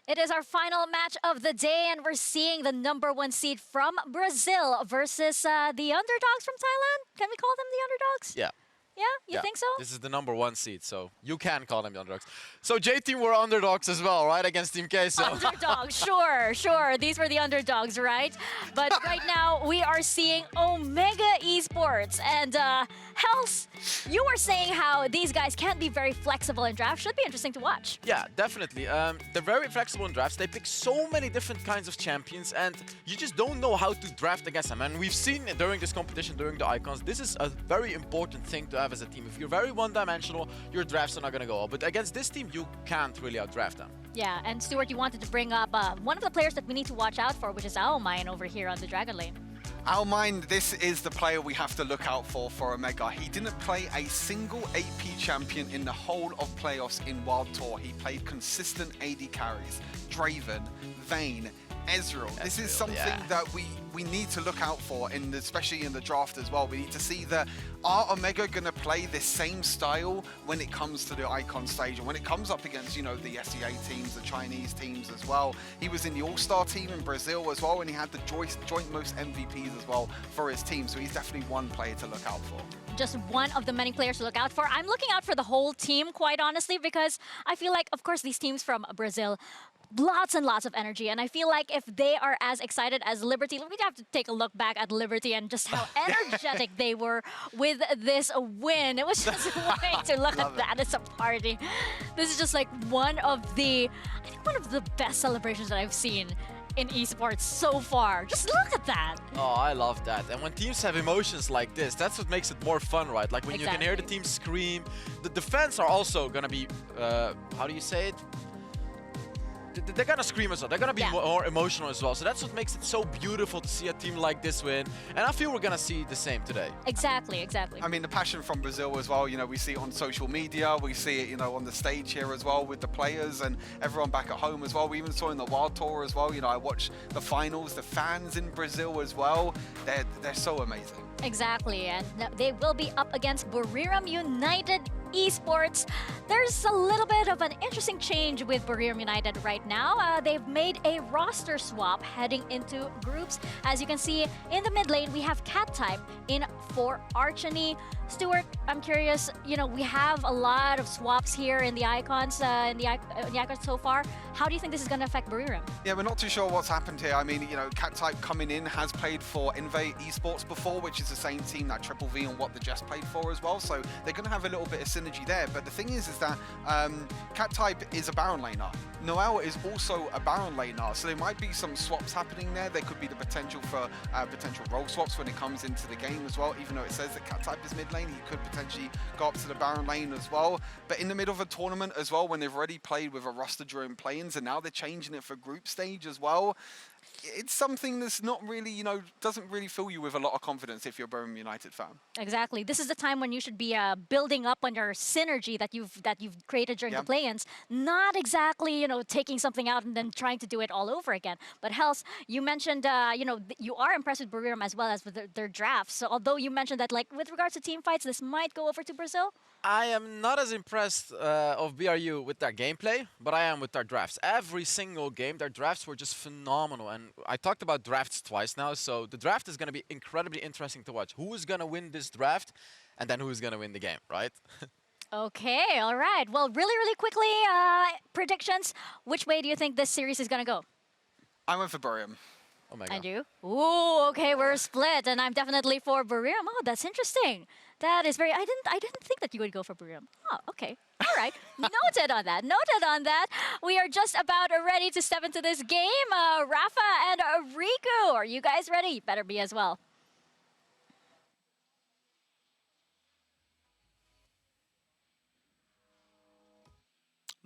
It is our final match of the day, and we're seeing the #1 seed from Brazil versus the underdogs from Thailand. Can we call them the underdogs? Yeah. Yeah? You think so? This is the #1 seed, so you can call them the underdogs. So J-Team were underdogs as well, right? Against Team K, so... Underdogs, sure, sure. These were the underdogs, right? But right now, we are seeing Omegha Esports. And Hels, you were saying how these guys can't be very flexible in draft. Should be interesting to watch. Yeah, definitely. They're very flexible in drafts. They pick so many different kinds of champions, and you just don't know how to draft against them. And we've seen during this competition, during the Icons, this is a very important thing to have as a team. If you're very one-dimensional, your drafts are not going to go well. But against this team, you can't really outdraft them. Yeah, and Stuart, you wanted to bring up one of the players that we need to watch out for, which is Aomine over here on the Dragon Lane. Aomine, this is the player we have to look out for Omegha. He didn't play a single AP champion in the whole of playoffs in World Tour. He played consistent AD carries, Draven, Vayne, Ezreal. This is something that we need to look out for, especially in the draft as well. We need to see that are Omegha going to play this same style when it comes to the Icon stage and when it comes up against, you know, the SEA teams, the Chinese teams as well. He was in the All-Star team in Brazil as well, and he had the joint most MVPs as well for his team. So he's definitely one player to look out for. Just one of the many players to look out for. I'm looking out for the whole team, quite honestly, because I feel like, of course, these teams from Brazil, lots and lots of energy, and I feel like if they are as excited as Liberty, we'd have to take a look back at Liberty and just how energetic they were with this win. It was just way to look at that as a party. This is just like one of the best celebrations that I've seen in esports so far. Just look at that. Oh, I love that. And when teams have emotions like this, that's what makes it more fun, right? Like when you can hear the team scream. The fans are also gonna be, how do you say it? They're gonna scream as well. They're gonna be more emotional as well. So that's what makes it so beautiful to see a team like this win. And I feel we're gonna see the same today. Exactly, exactly. I mean, the passion from Brazil as well. You know, we see it on social media. We see it, you know, on the stage here as well with the players and everyone back at home as well. We even saw in the World Tour as well. You know, I watched the finals. The fans in Brazil as well. They're so amazing. Exactly, and they will be up against Buriram United Esports. There's a little bit of an interesting change with Buriram United right now. They've made a roster swap heading into groups. As you can see, in the mid lane, we have Cat-type in for Archony. Stuart, I'm curious, you know, we have a lot of swaps here in the Icons, in the Icons so far. How do you think this is going to affect Buriram? Yeah, we're not too sure what's happened here. I mean, you know, Cat-type coming in has played for Invade Esports before, which is the same team that Triple V and What the Jess played for as well. So they're going to have a little bit of synergy there. But the thing is that Cat-type is a Baron laner. Noel is also a Baron laner. So there might be some swaps happening there. There could be the potential for potential role swaps when it comes into the game as well. Even though it says that Cat-type is mid lane, he could potentially go up to the Baron lane as well. But in the middle of a tournament as well, when they've already played with a roster during play-ins and now they're changing it for group stage as well, it's something that's not really, you know, doesn't really fill you with a lot of confidence if you're a Buriram United fan. Exactly. This is the time when you should be building up on your synergy that you've created during the play-ins. Not exactly, you know, taking something out and then trying to do it all over again. But Hels, you mentioned, you know, you are impressed with Buriram as well as with their drafts. So although you mentioned that, like, with regards to team fights, this might go over to Brazil. I am not as impressed of BRU with their gameplay, but I am with their drafts. Every single game, their drafts were just phenomenal. And I talked about drafts twice now, so the draft is going to be incredibly interesting to watch. Who is going to win this draft, and then who is going to win the game, right? Okay, all right. Well, really, really quickly, predictions. Which way do you think this series is going to go? I went for Buriram. Omegha. I do. Ooh, okay, we're split, and I'm definitely for Buriram. Oh, that's interesting. That is very. I didn't think that you would go for Buriram. Oh, okay. All right. Noted on that. Noted on that. We are just about ready to step into this game. Rafa and Riku, are you guys ready? You better be as well.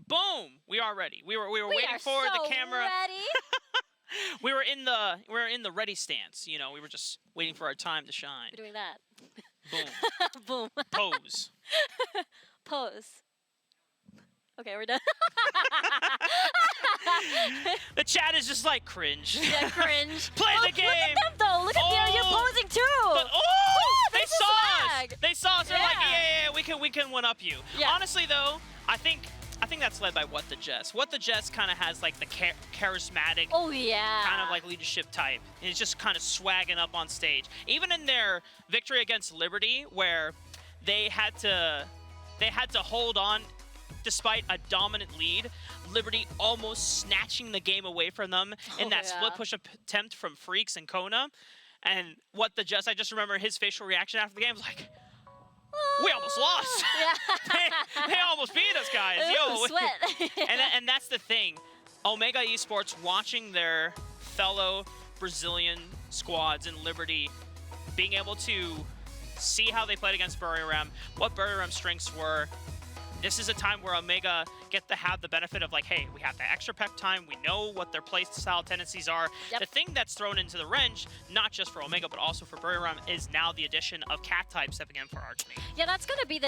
Boom! We are ready. We were waiting are for so the camera. ready. we were in the ready stance. You know, we were just waiting for our time to shine. We're doing that. Boom. Boom. Pose. Pose. Okay, we're done. The chat is just like cringe. Yeah, cringe. Play the game. Look at them though. Look at you posing too. But, they there's the saw swag. us. They saw us. They're like, Yeah. yeah, we can one up you. Yeah. Honestly though, I think that's led by What the Jess. What the Jess kind of has like the charismatic. Oh yeah. Kind of like leadership type. And it's just kind of swagging up on stage. Even in their victory against Liberty, where they had to hold on despite a dominant lead, Liberty almost snatching the game away from them in that split push attempt from Freaks and Kona. And What the Jess, I just remember his facial reaction after the game was like, we almost lost. Yeah. they almost beat us, guys. Ooh, sweat. and that's the thing. Omegha Esports watching their fellow Brazilian squads in Liberty being able to see how they played against Buriram, what Buriram's strengths were. This is a time where Omegha get to have the benefit of like, hey, we have the extra pep time. We know what their play style tendencies are. Yep. The thing that's thrown into the wrench, not just for Omegha, but also for Buriram, is now the addition of Cat type stepping in for Archony. Yeah, that's going to be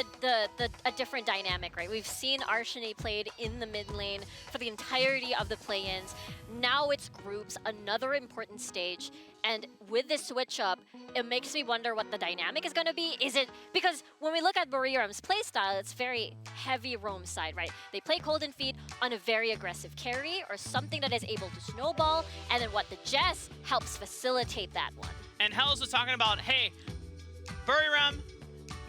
a different dynamic, right? We've seen Archony played in the mid lane for the entirety of the play-ins. Now it's groups, another important stage. And with this switch up, it makes me wonder what the dynamic is going to be. Is it because when we look at Buriram's playstyle, it's very heavy roam side, right? They play Golden Feet on a very aggressive carry or something that is able to snowball, and then What the Jess helps facilitate that one. And Hells was talking about, hey, Buriram,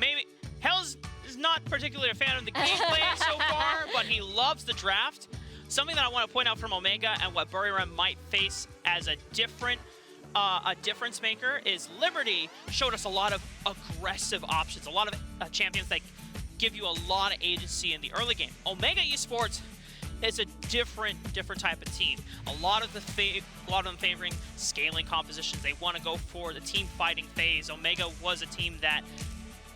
maybe Hells is not particularly a fan of the gameplay so far, but he loves the draft. Something that I want to point out from Omegha and what Buriram might face as a difference maker is Liberty showed us a lot of aggressive options, a lot of champions that give you a lot of agency in the early game. Omegha Esports is a different type of team. A lot of them favoring scaling compositions. They want to go for the team fighting phase. Omegha was a team that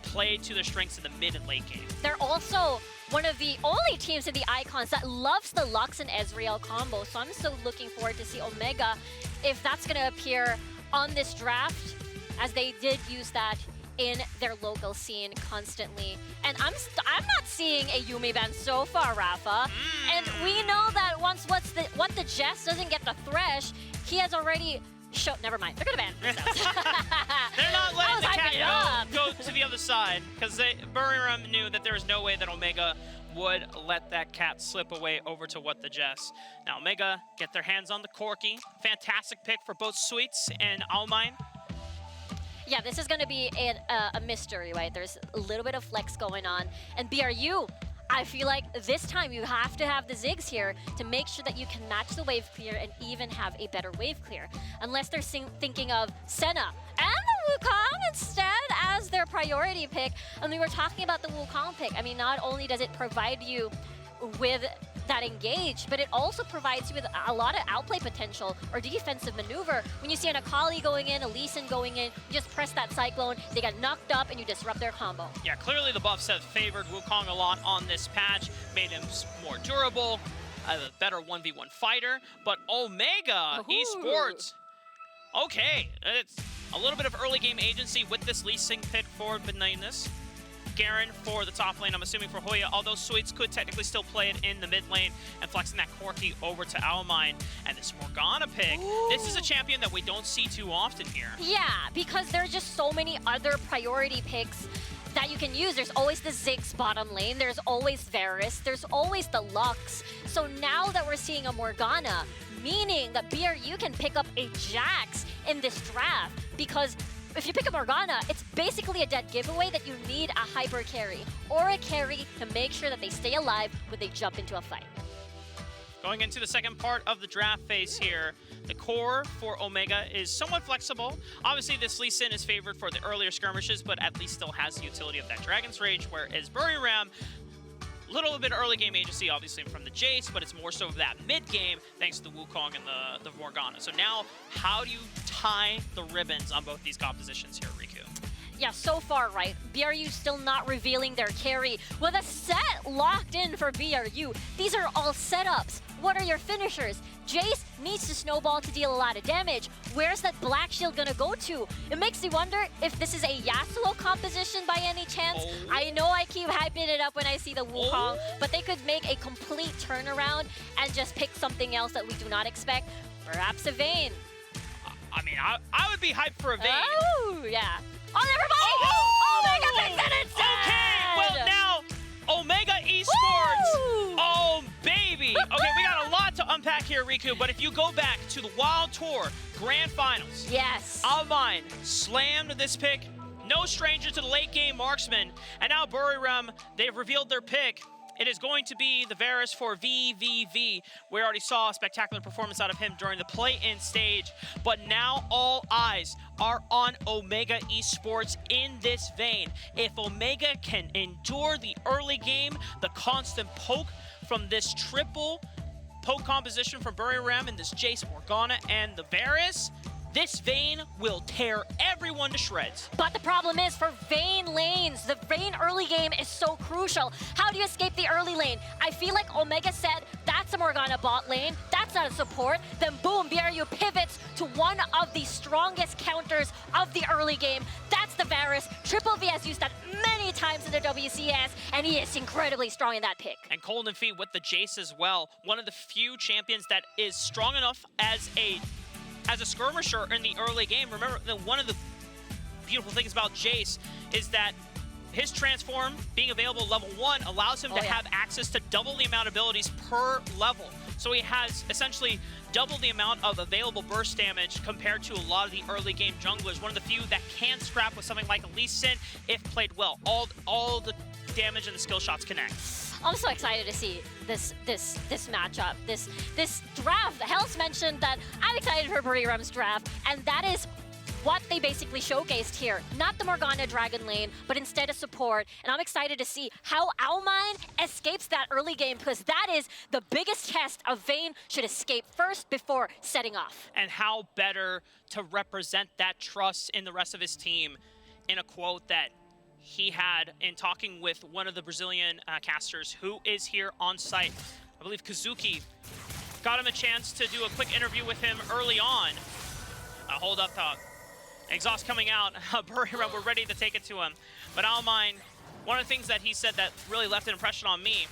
played to their strengths in the mid and late game. They're also one of the only teams in the Icons that loves the Lux and Ezreal combo, so I'm so looking forward to see Omegha if that's going to appear on this draft, as they did use that in their local scene constantly. And I'm not seeing a Yuumi ban so far, Rafa. And we know that once What the Jess doesn't get the Thresh, he has already never mind. They're gonna ban themselves. They're not letting the cat go to the other side, because Buriram knew that there was no way that Omegha would let that cat slip away over to What the Jess. Now Omegha get their hands on the Corki. Fantastic pick for both Sweets and Almine. Yeah, this is gonna be a mystery, right? There's a little bit of flex going on. And BRU, I feel like this time you have to have the Ziggs here to make sure that you can match the wave clear and even have a better wave clear. Unless they're thinking of Senna and the Wukong instead as their priority pick. And we were talking about the Wukong pick. I mean, not only does it provide you with that engage, but it also provides you with a lot of outplay potential or defensive maneuver. When you see an Akali going in, a Lee Sin going in, you just press that Cyclone, they get knocked up, and you disrupt their combo. Yeah, clearly the buffs have favored Wukong a lot on this patch, made him more durable, a better 1v1 fighter, but Omegha Esports, okay, it's a little bit of early game agency with this Lee Sin pick for Benignis. Garen for the top lane, I'm assuming for Hoya, although Sweets could technically still play it in the mid lane, and flexing that Corki over to Almine. And this Morgana pick, this is a champion that we don't see too often here. Yeah, because there are just so many other priority picks that you can use. There's always the Ziggs bottom lane, there's always Varus, there's always the Lux. So now that we're seeing a Morgana, meaning that BRU can pick up a Jax in this draft, because if you pick up Morgana, it's basically a dead giveaway that you need a hyper carry or a carry to make sure that they stay alive when they jump into a fight. Going into the second part of the draft phase here, the core for Omegha is somewhat flexible. Obviously, this Lee Sin is favored for the earlier skirmishes, but at least still has the utility of that Dragon's Rage, whereas Buriram, little bit early game agency, obviously, from the Jace, but it's more so of that mid game thanks to the Wukong and the Morgana. So now, how do you tie the ribbons on both these compositions here, Riku? Yeah, so far, right, BRU still not revealing their carry. With a set locked in for BRU, these are all setups. What are your finishers? Jace needs to snowball to deal a lot of damage. Where's that Black Shield gonna go to? It makes me wonder if this is a Yasuo composition by any chance. Oh. I know I keep hyping it up when I see the Wukong, but they could make a complete turnaround and just pick something else that we do not expect. Perhaps a Vayne. I mean, I would be hyped for a Vayne. Oh, yeah. Oh, never mind! Omegha picks it instead! Okay, well now, Omegha Esports. Woo! Oh, baby. Okay, we got a lot to unpack here, Riku, but if you go back to the Wild Tour Grand Finals, Yes. Almine slammed this pick. No stranger to the late game marksman. And now Buriram, they've revealed their pick. It is going to be the Varus for VVV. We already saw a spectacular performance out of him during the play-in stage, but now all eyes are on Omegha Esports in this vein. If Omegha can endure the early game, the constant poke from this triple poke composition from Buriram and this Jace, Morgana, and the Varus, this Vayne will tear everyone to shreds. But the problem is for Vayne lanes, the Vayne early game is so crucial. How do you escape the early lane? I feel like Omegha said, that's a Morgana bot lane, that's not a support. Then boom, BRU pivots to one of the strongest counters of the early game. That's the Varus. Triple V has used that many times in the WCS, and he is incredibly strong in that pick. And Golden Feet with the Jace as well. One of the few champions that is strong enough as a skirmisher in the early game. Remember, one of the beautiful things about Jace is that his transform being available level 1 allows him to have access to double the amount of abilities per level. So he has essentially double the amount of available burst damage compared to a lot of the early game junglers. One of the few that can scrap with something like a Lee Sin if played well. All the damage and the skill shots connect. I'm so excited to see this matchup, this draft. Hel's mentioned that I'm excited for Buriram's draft, and that is what they basically showcased here. Not the Morgana Dragon lane, but instead a support. And I'm excited to see how Almine escapes that early game, because that is the biggest test of Vayne should escape first before setting off. And how better to represent that trust in the rest of his team in a quote that he had in talking with one of the Brazilian casters who is here on site. I believe Kazuki got him a chance to do a quick interview with him early on. Hold up, exhaust coming out. Buriram, we're ready to take it to him. But Almine, one of the things that he said that really left an impression on me,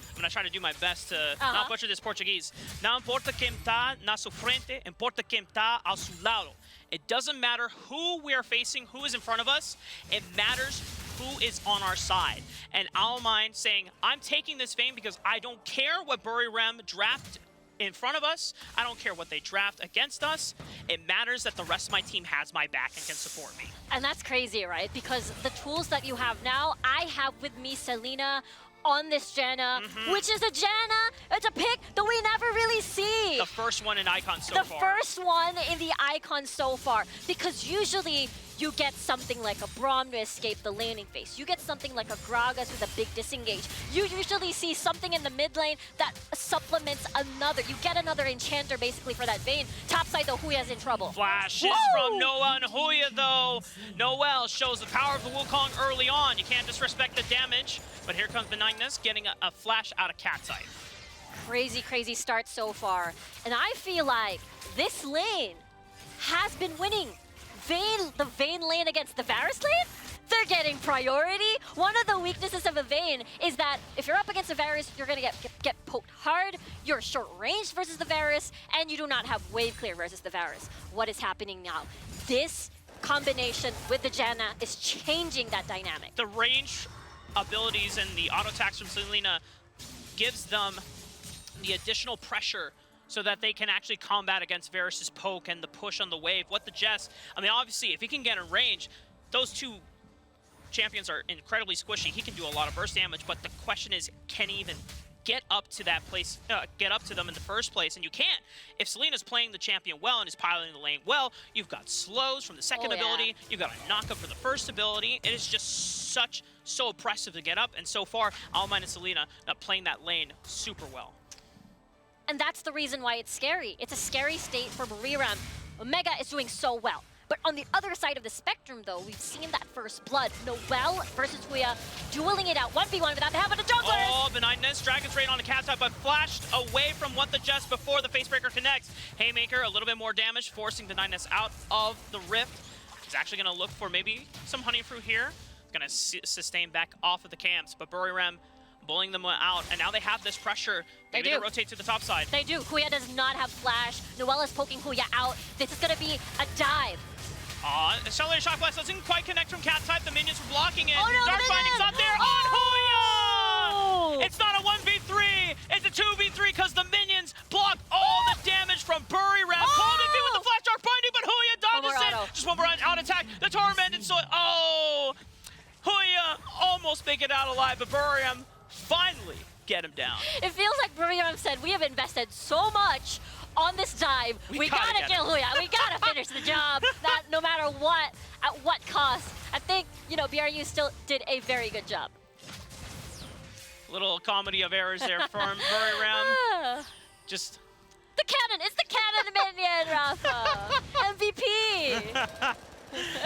I'm gonna try to do my best to not butcher this Portuguese. Não importa quem tá na sua frente, importa quem tá ao seu lado. It doesn't matter who we are facing, who is in front of us. It matters who is on our side. And Almine saying, I'm taking this Vayne because I don't care what Buriram draft in front of us. I don't care what they draft against us. It matters that the rest of my team has my back and can support me. And that's crazy, right? Because the tools that you have now, I have with me Selena on this Janna, which is a Janna. It's a pick that we never really see. The first one in Icon so far. The first one in the Icon so far. Because usually you get something like a Braum to escape the laning phase. You get something like a Gragas with a big disengage. You usually see something in the mid lane that supplements another. You get another enchanter basically for that Vayne. Topside though, Huya's in trouble. Flashes from Noah and Huya though. Noel shows the power of the Wukong early on. You can't disrespect the damage. But here comes Benignus getting a flash out of Cat's Eye. Crazy, crazy start so far. And I feel like this lane has been winning. The Vayne lane against the Varus lane, they're getting priority. One of the weaknesses of a Vayne is that if you're up against a Varus, you're gonna get poked hard, you're short range versus the Varus, and you do not have wave clear versus the Varus. What is happening now? This combination with the Janna is changing that dynamic. The range abilities and the auto attacks from Selena gives them the additional pressure so that they can actually combat against Varus's poke and the push on the wave. What the Jess, I mean, obviously, if he can get in range, those two champions are incredibly squishy. He can do a lot of burst damage, but the question is, can he even get up to that place, get up to them in the first place, and you can't. If Selena's playing the champion well and is piloting the lane well, you've got slows from the second ability, you've got a knockup for the first ability. It is just so oppressive to get up, and so far, Almine and Selena playing that lane super well. And that's the reason why it's scary. It's a scary state for Buriram. Omegha is doing so well. But on the other side of the spectrum, though, we've seen that first blood. Noel versus Huya dueling it out 1v1 without the help of the junglers. Oh, Benightness. Dragon's Raid on the cat side, but flashed away from what the Jess before the Facebreaker connects. Haymaker, a little bit more damage, forcing Benightness out of the rift. He's actually going to look for maybe some Honey Fruit here. He's going to sustain back off of the camps, but Buriram bullying them out, and now they have this pressure. Maybe they rotate to the top side. They do. Huya does not have flash. Noel is poking Huya out. This is going to be a dive. Accelerated Shock Blast doesn't quite connect from cat type. The minions were blocking it. Oh, no, Dark Binding's not there on Huya! It's not a 1v3, it's a 2v3 because the minions block all the damage from Buriram. Cold Feet with the Flash Dark Binding, but Huya dodges it. Just one more out attack. The Tormented Soul. Oh! Huya almost make it out alive, but Buriram finally get him down. It feels like Buriram said, we have invested so much on this dive. We gotta kill Huya. We gotta finish the job. That no matter what, at what cost. I think, you know, BRU still did a very good job. Little comedy of errors there from Buriram. Just the cannon. It's the cannon minion, Rafa. MVP.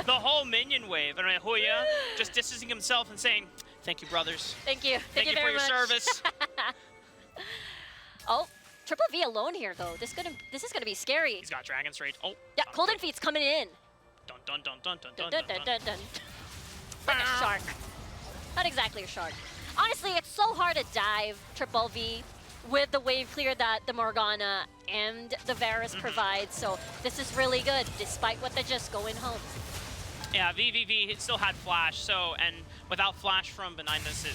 The whole minion wave. And Huya just distancing himself and saying, "Thank you, brothers. Thank you. Thank you for your service." Oh, Triple V alone here though. This is gonna be scary. He's got Dragon's Rage. Oh. Yeah, Golden Feet's coming in. Dun dun dun dun dun dun Dun, dun, dun, dun. Like a shark. Not exactly a shark. Honestly, it's so hard to dive Triple V with the wave clear that the Morgana and the Varus provide. So this is really good, despite what they're just going home. Yeah, VVV still had Flash, so, and without Flash from Benightness,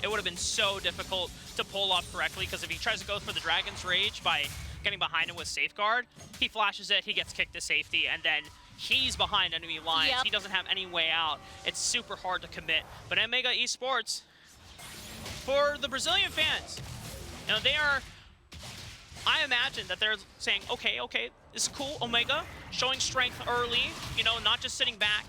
it would have been so difficult to pull off correctly, because if he tries to go for the Dragon's Rage by getting behind him with Safeguard, he flashes it, he gets kicked to safety, and then he's behind enemy lines. He doesn't have any way out. It's super hard to commit. But Omegha Esports, for the Brazilian fans, you know, they are, I imagine that they're saying, okay, this is cool, Omegha, showing strength early, you know, not just sitting back.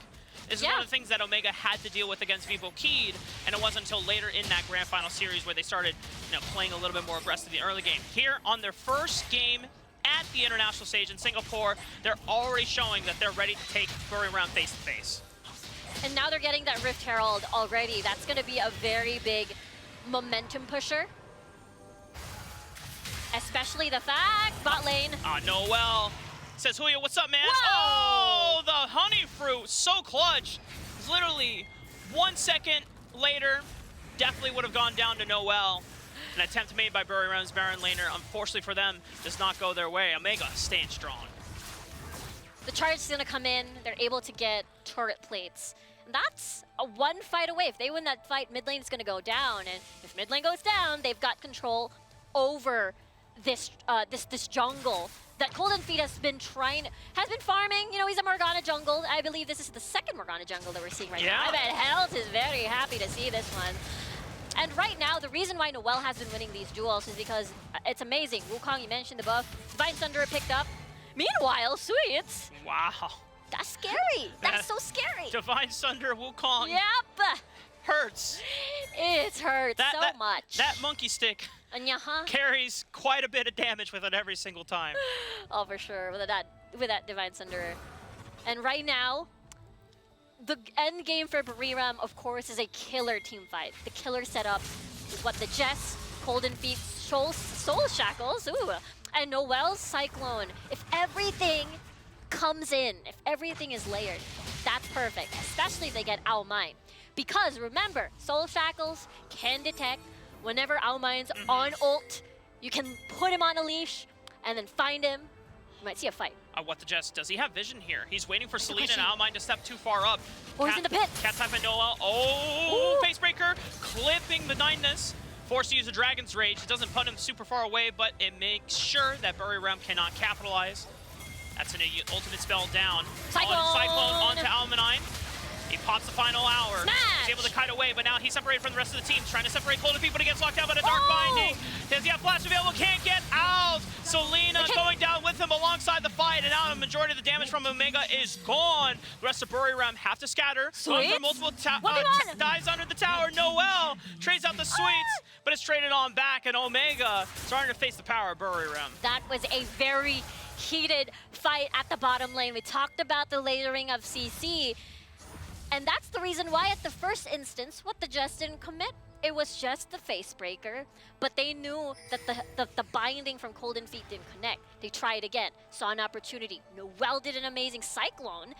This is one of the things that Omegha had to deal with against Vivo Kid, and it wasn't until later in that grand final series where they started, you know, playing a little bit more aggressive in the early game. Here on their first game at the international stage in Singapore, they're already showing that they're ready to take Buriram face to face. And now they're getting that Rift Herald already. That's going to be a very big momentum pusher. Especially the fact, bot lane. Noel says, Huya, what's up, man? Whoa! Oh, the Honey Fruit, so clutch. Literally 1 second later, definitely would have gone down to Noel. An attempt made by Buriram's Baron laner, unfortunately for them, does not go their way. Omegha staying strong. The charge is going to come in. They're able to get turret plates. That's a one fight away. If they win that fight, mid lane is going to go down. And if mid lane goes down, they've got control over this this jungle that Golden Feet has been farming. You know, he's a Morgana jungle. I believe this is the second Morgana jungle that we're seeing right now. I bet Health is very happy to see this one. And right now, the reason why Noel has been winning these duels is because it's amazing. Wukong, you mentioned the buff. Divine Thunder picked up. Meanwhile, Sweets. Wow. That's scary. That's so scary. Divine Thunder, Wukong. Yep. Hurts. It hurts so much. That monkey stick carries quite a bit of damage with it every single time. Oh, for sure, with that Divine Thunder. And right now, the end game for Buriram, of course, is a killer team fight. The killer setup is what the Jess, Golden Feet, Soul Shackles, and Noel's Cyclone. If everything comes in, if everything is layered, that's perfect, especially if they get Almine. Because remember, Soul Shackles can detect whenever Almine's on ult. You can put him on a leash and then find him. You might see a fight. What the Jess, does he have vision here? He's waiting for Selena and Almine to step too far up. Oh, he's in the pit. Cat type and Noel. Oh, Facebreaker, clipping the Benightness. Forced to use a Dragon's Rage. It doesn't put him super far away, but it makes sure that Buriram cannot capitalize. That's an ultimate spell down. Cyclone onto Almanine. He pops the final hour. Smash! He's able to kite away, but now he's separated from the rest of the team. Trying to separate Golden Feet, but he gets locked out by the Dark Binding. Does he have flash available? Can't get out. Selena going down with him alongside the fight, and now the majority of the damage from Omegha is gone. The rest of Buriram have to scatter. Going for multiple dives under the tower. Noel trades out the sweets, but it's traded on back, and Omegha starting to face the power of Buriram. That was a very heated fight at the bottom lane. We talked about the layering of CC, and that's the reason why at the first instance, what the Jets didn't commit, it was just the face breaker, but they knew that the binding from Golden Feet didn't connect. They tried again, saw an opportunity. Noel did an amazing Cyclone,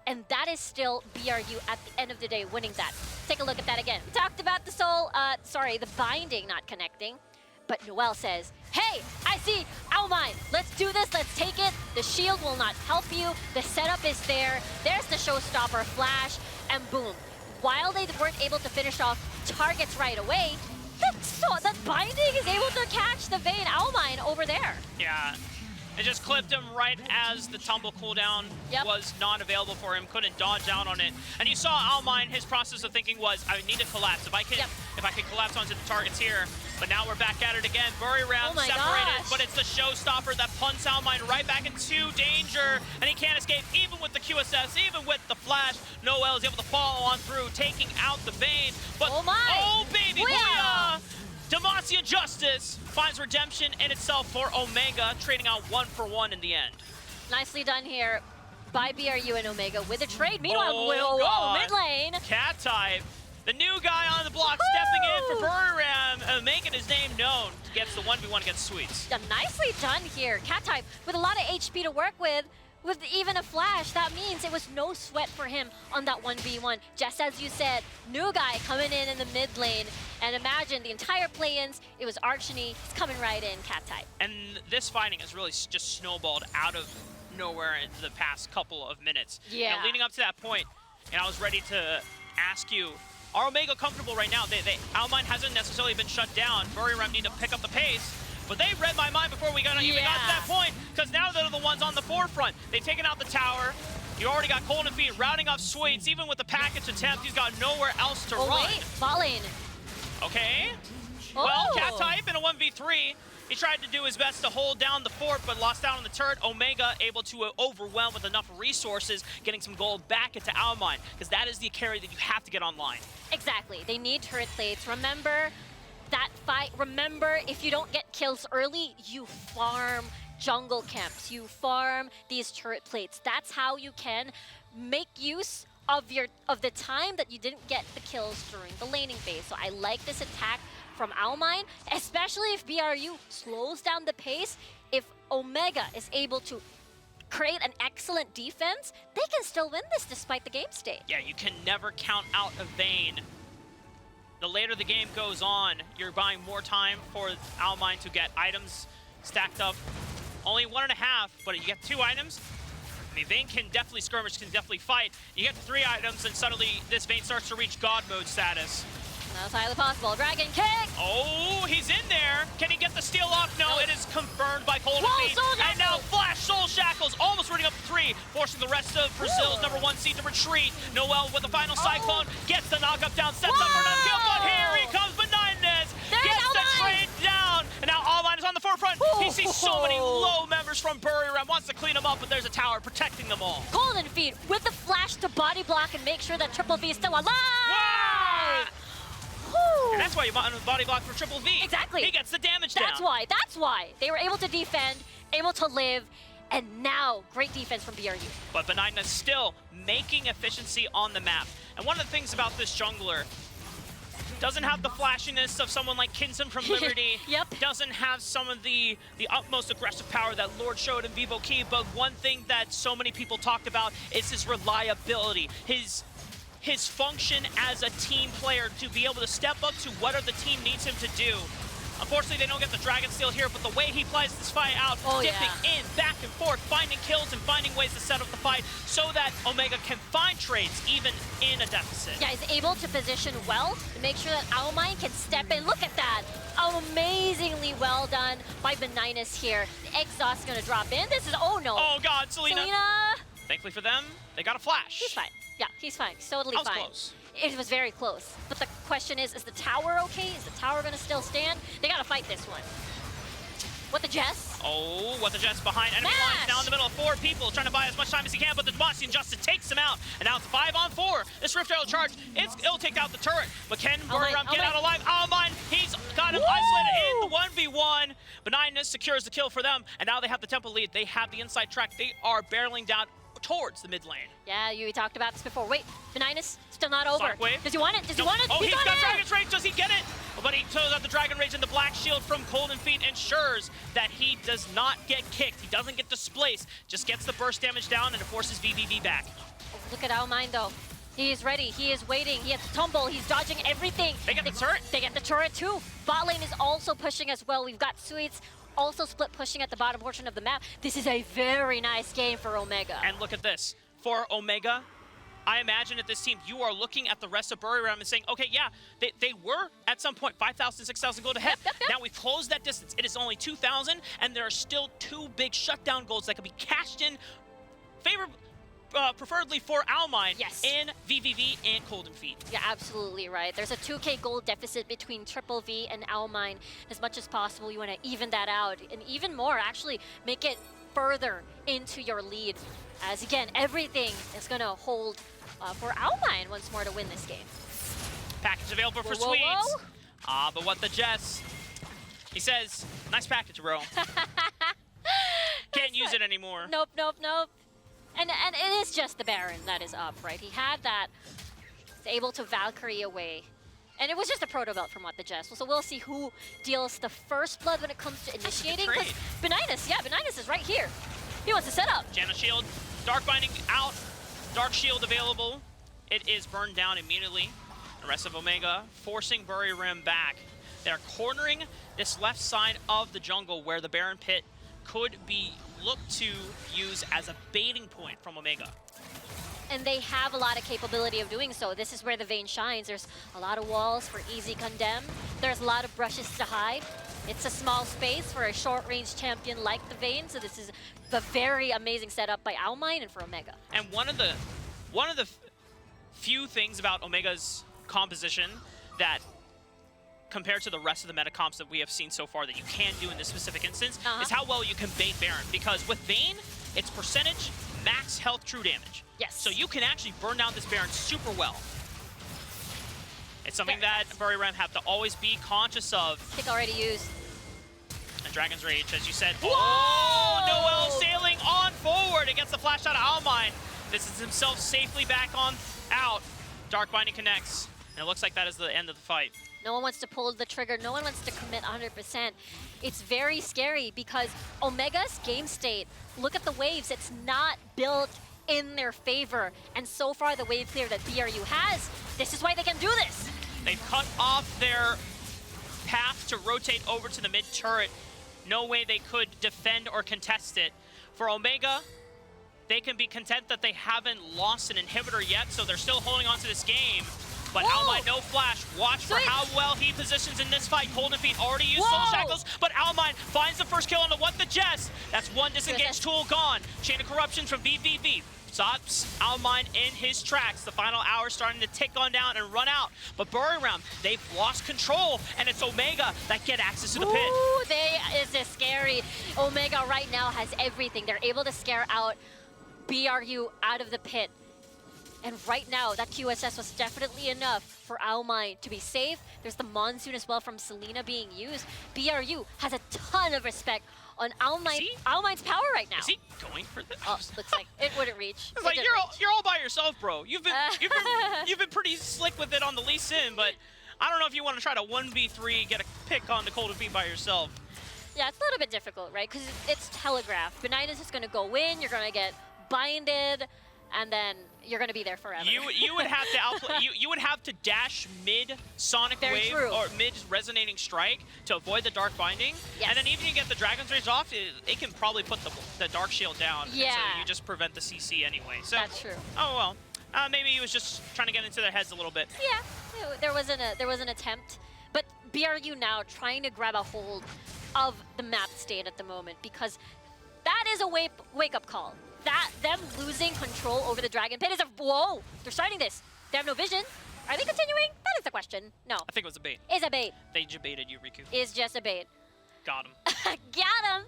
and that is still BRU at the end of the day winning that. Take a look at that again. We talked about the binding not connecting, but Noel says, hey, I see Almine. Let's do this, let's take it. The shield will not help you. The setup is there. There's the showstopper flash, and boom. While they weren't able to finish off targets right away, that binding is able to catch the Vayne Almine over there. Yeah. It just clipped him right as the tumble cooldown was not available for him, couldn't dodge out on it. And you saw Almine, his process of thinking was, I need to collapse. If I can collapse onto the targets here. But now we're back at it again. Buriram separated, but it's the showstopper that punts Almine right back into danger. And he can't escape even with the QSS, even with the flash. Noel is able to follow on through, taking out the Vayne. But oh baby, booyah! Demacia Justice finds redemption in itself for Omegha, trading out 1-for-1 in the end. Nicely done here by BRU and Omegha with a trade. Meanwhile, mid lane. Cat type, the new guy on the block, stepping in for Buriram and making his name known. Gets the 1v1 against Sweets. Nicely done here. Cat type with a lot of HP to work with even a flash. That means it was no sweat for him on that 1v1. Just as you said, new guy coming in the mid lane. And imagine the entire play-ins, it was Archony, he's coming right in, cat type. And this fighting has really just snowballed out of nowhere in the past couple of minutes. Yeah. You know, leading up to that point, and I was ready to ask you, are Omegha comfortable right now? Almine hasn't necessarily been shut down. Buriram need to pick up the pace. But they read my mind before we even got to that point, because now they're the ones on the forefront. They've taken out the tower. You already got Golden Feet routing off Sweets. Even with the package attempt, he's got nowhere else to run. Wait, bot lane. Okay. Well, cat type in a 1v3. He tried to do his best to hold down the fort, but lost out on the turret. Omegha able to overwhelm with enough resources, getting some gold back into Almine, because that is the carry that you have to get online. Exactly. They need turret plates. Remember that fight. Remember, if you don't get kills early, you farm jungle camps. You farm these turret plates. That's how you can make use of the time that you didn't get the kills during the laning phase. So I like this attack from Almine, especially if BRU slows down the pace. If Omegha is able to create an excellent defense, they can still win this despite the game state. Yeah, you can never count out a Vayne. The later the game goes on, you're buying more time for Almine to get items stacked up. Only 1.5, but you get 2 items. I mean, Vayne can definitely skirmish, can definitely fight. You get to 3 items, and suddenly this Vayne starts to reach God mode status. That's highly possible. Dragon kick! Oh, he's in there. Can he get the steal off? No, it is confirmed by Golden Feet. And now Flash Soul Shackles, almost running up to 3, forcing the rest of Brazil's #1 seed to retreat. Noel with the final Cyclone, gets the knockup down, sets up for another kill, but here he comes, Benignes, gets the trade down, and now Almine is on the forefront. He sees so many low members from Buriram, wants to clean them up, but there's a tower protecting them all. Golden Feet with the flash to body block and make sure that Triple V is still alive! Wow! And that's why you body block for Triple V. Exactly. He gets the damage down. That's why. They were able to defend, able to live, and now great defense from BRU. But Benigna still making efficiency on the map. And one of the things about this jungler, doesn't have the flashiness of someone like Kinson from Liberty. Doesn't have some of the utmost aggressive power that Lord showed in Vivo Key, but one thing that so many people talked about is his reliability, his function as a team player to be able to step up to whatever the team needs him to do. Unfortunately, they don't get the Dragon Steel here, but the way he plays this fight out, dipping in, back and forth, finding kills and finding ways to set up the fight so that Omegha can find trades even in a deficit. Yeah, he's able to position well to make sure that Almine can step in. Look at that. Amazingly well done by Benignes here. The exhaust is going to drop in. This is, oh no. Oh God, Selena. Thankfully for them, they got a flash. He's fine. Yeah, he's fine. He's totally fine. Close. it was very close. But the question is the tower okay? Is the tower gonna still stand? They gotta fight this one. What the Jess? Oh, what the Jets behind enemy lines now in the middle of 4 people trying to buy as much time as he can, but the Democracy Injustice takes him out. And now it's 5-on-4. This Rift Arrow charge, it'll take out the turret. But can Buriram get out alive? Almine, he's got him isolated in the 1v1. Benignness secures the kill for them. And now they have the tempo lead. They have the inside track. They are barreling down towards the mid lane. Yeah, you talked about this before. Wait, Benignness, still not over. Wave. Does he want it? Does he want it? Oh, he's got it! Dragon's Rage. Does he get it? But he throws out the Dragon Rage, and the Black Shield from Golden Feet ensures that he does not get kicked. He doesn't get displaced. Just gets the burst damage down, and it forces VVV back. Oh, look at Almine, though. He is ready. He is waiting. He has the tumble. He's dodging everything. They get the turret. They get the turret, too. Bot lane is also pushing as well. We've got Sweets also split pushing at the bottom portion of the map. This is a very nice game for Omegha. And look at this. For Omegha, I imagine at this team, you are looking at the rest of Buriram and saying, okay, yeah, they were at some point 5,000, 6,000 gold ahead. Yep. Now we've closed that distance. It is only 2,000, and there are still 2 big shutdown golds that can be cashed in, preferably for Almine in VVV and Golden Feet. Yeah, absolutely right. There's a 2k gold deficit between Triple V and Almine. As much as possible, you want to even that out, and even more, actually make it further into your lead. As again, everything is going to hold for Almine once more to win this game. Package available for Sweets. But what the Jess? He says, nice package, bro. Can't use it anymore. Nope. And it is just the Baron that is up, right? He had that, able to Valkyrie away. And it was just a proto belt from what the Jess. So we'll see who deals the first blood when it comes to initiating. Because Benignness is right here. He wants to set up. Janna Shield, Dark Binding out, Dark Shield available. It is burned down immediately. The rest of Omegha forcing Buriram back. They're cornering this left side of the jungle where the Baron Pit could be looked to use as a baiting point from Omegha. And they have a lot of capability of doing so. This is where the Vayne shines. There's a lot of walls for easy condemn. There's a lot of brushes to hide. It's a small space for a short-range champion like the Vayne, so this is a very amazing setup by Almine and for Omegha. And one of the few things about Omegha's composition that, compared to the rest of the meta comps that we have seen so far that you can do in this specific instance, is how well you can bait Baron. Because with Vayne, it's percentage, max health, true damage. Yes. So you can actually burn down this Baron super well. It's something that Buriram have to always be conscious of. Kick already used. And Dragon's Rage, as you said. Whoa! Oh, Noel sailing on forward against the flash out of Almine. This is himself safely back on out. Dark Binding connects. And it looks like that is the end of the fight. No one wants to pull the trigger. No one wants to commit 100%. It's very scary because Omegha's game state, look at the waves. It's not built in their favor. And so far, the wave clear that BRU has, this is why they can do this. They've cut off their path to rotate over to the mid turret. No way they could defend or contest it. For Omegha, they can be content that they haven't lost an inhibitor yet, so they're still holding on to this game. But Almine, no flash. Watch for how well he positions in this fight. Golden Feet already used Soul Shackles, but Almine finds the first kill on the What the Jess. That's one disengaged tool gone. Chain of Corruption from VVV. Stops Almine in his tracks. The final hour starting to tick on down and run out. But Buriram, they've lost control, and it's Omegha that get access to the pit. Ooh, is this scary. Omegha right now has everything. They're able to scare out BRU out of the pit. And right now, that QSS was definitely enough for Almine to be safe. There's the Monsoon as well from Selena being used. BRU has a ton of respect on Almine's power right now. Is he going for this? Oh, looks like it wouldn't reach. It's like you're all by yourself, bro. You've been pretty slick with it on the Lee Sin, but I don't know if you want to try to 1v3, get a pick on the Golden Feet by yourself. Yeah, it's a little bit difficult, right? Because it's telegraphed. Benignness is going to go in. You're going to get binded, and then you're going to be there forever. You would have to outplay. you would have to dash mid Sonic Wave or mid Resonating Strike to avoid the Dark Binding. Yes. And then even you get the Dragon's Rage off, it can probably put the Dark Shield down. Yeah. So you just prevent the CC anyway. So, that's true. Oh well. Maybe he was just trying to get into their heads a little bit. Yeah, there was an attempt, but BRU now trying to grab a hold of the map state at the moment, because that is a wake-up call. Them losing control over the Dragon Pit is whoa! They're starting this. They have no vision. Are they continuing? That is the question. No. I think it was a bait. Is a bait. They baited you, Riku. Is just a bait. Got him. Got him!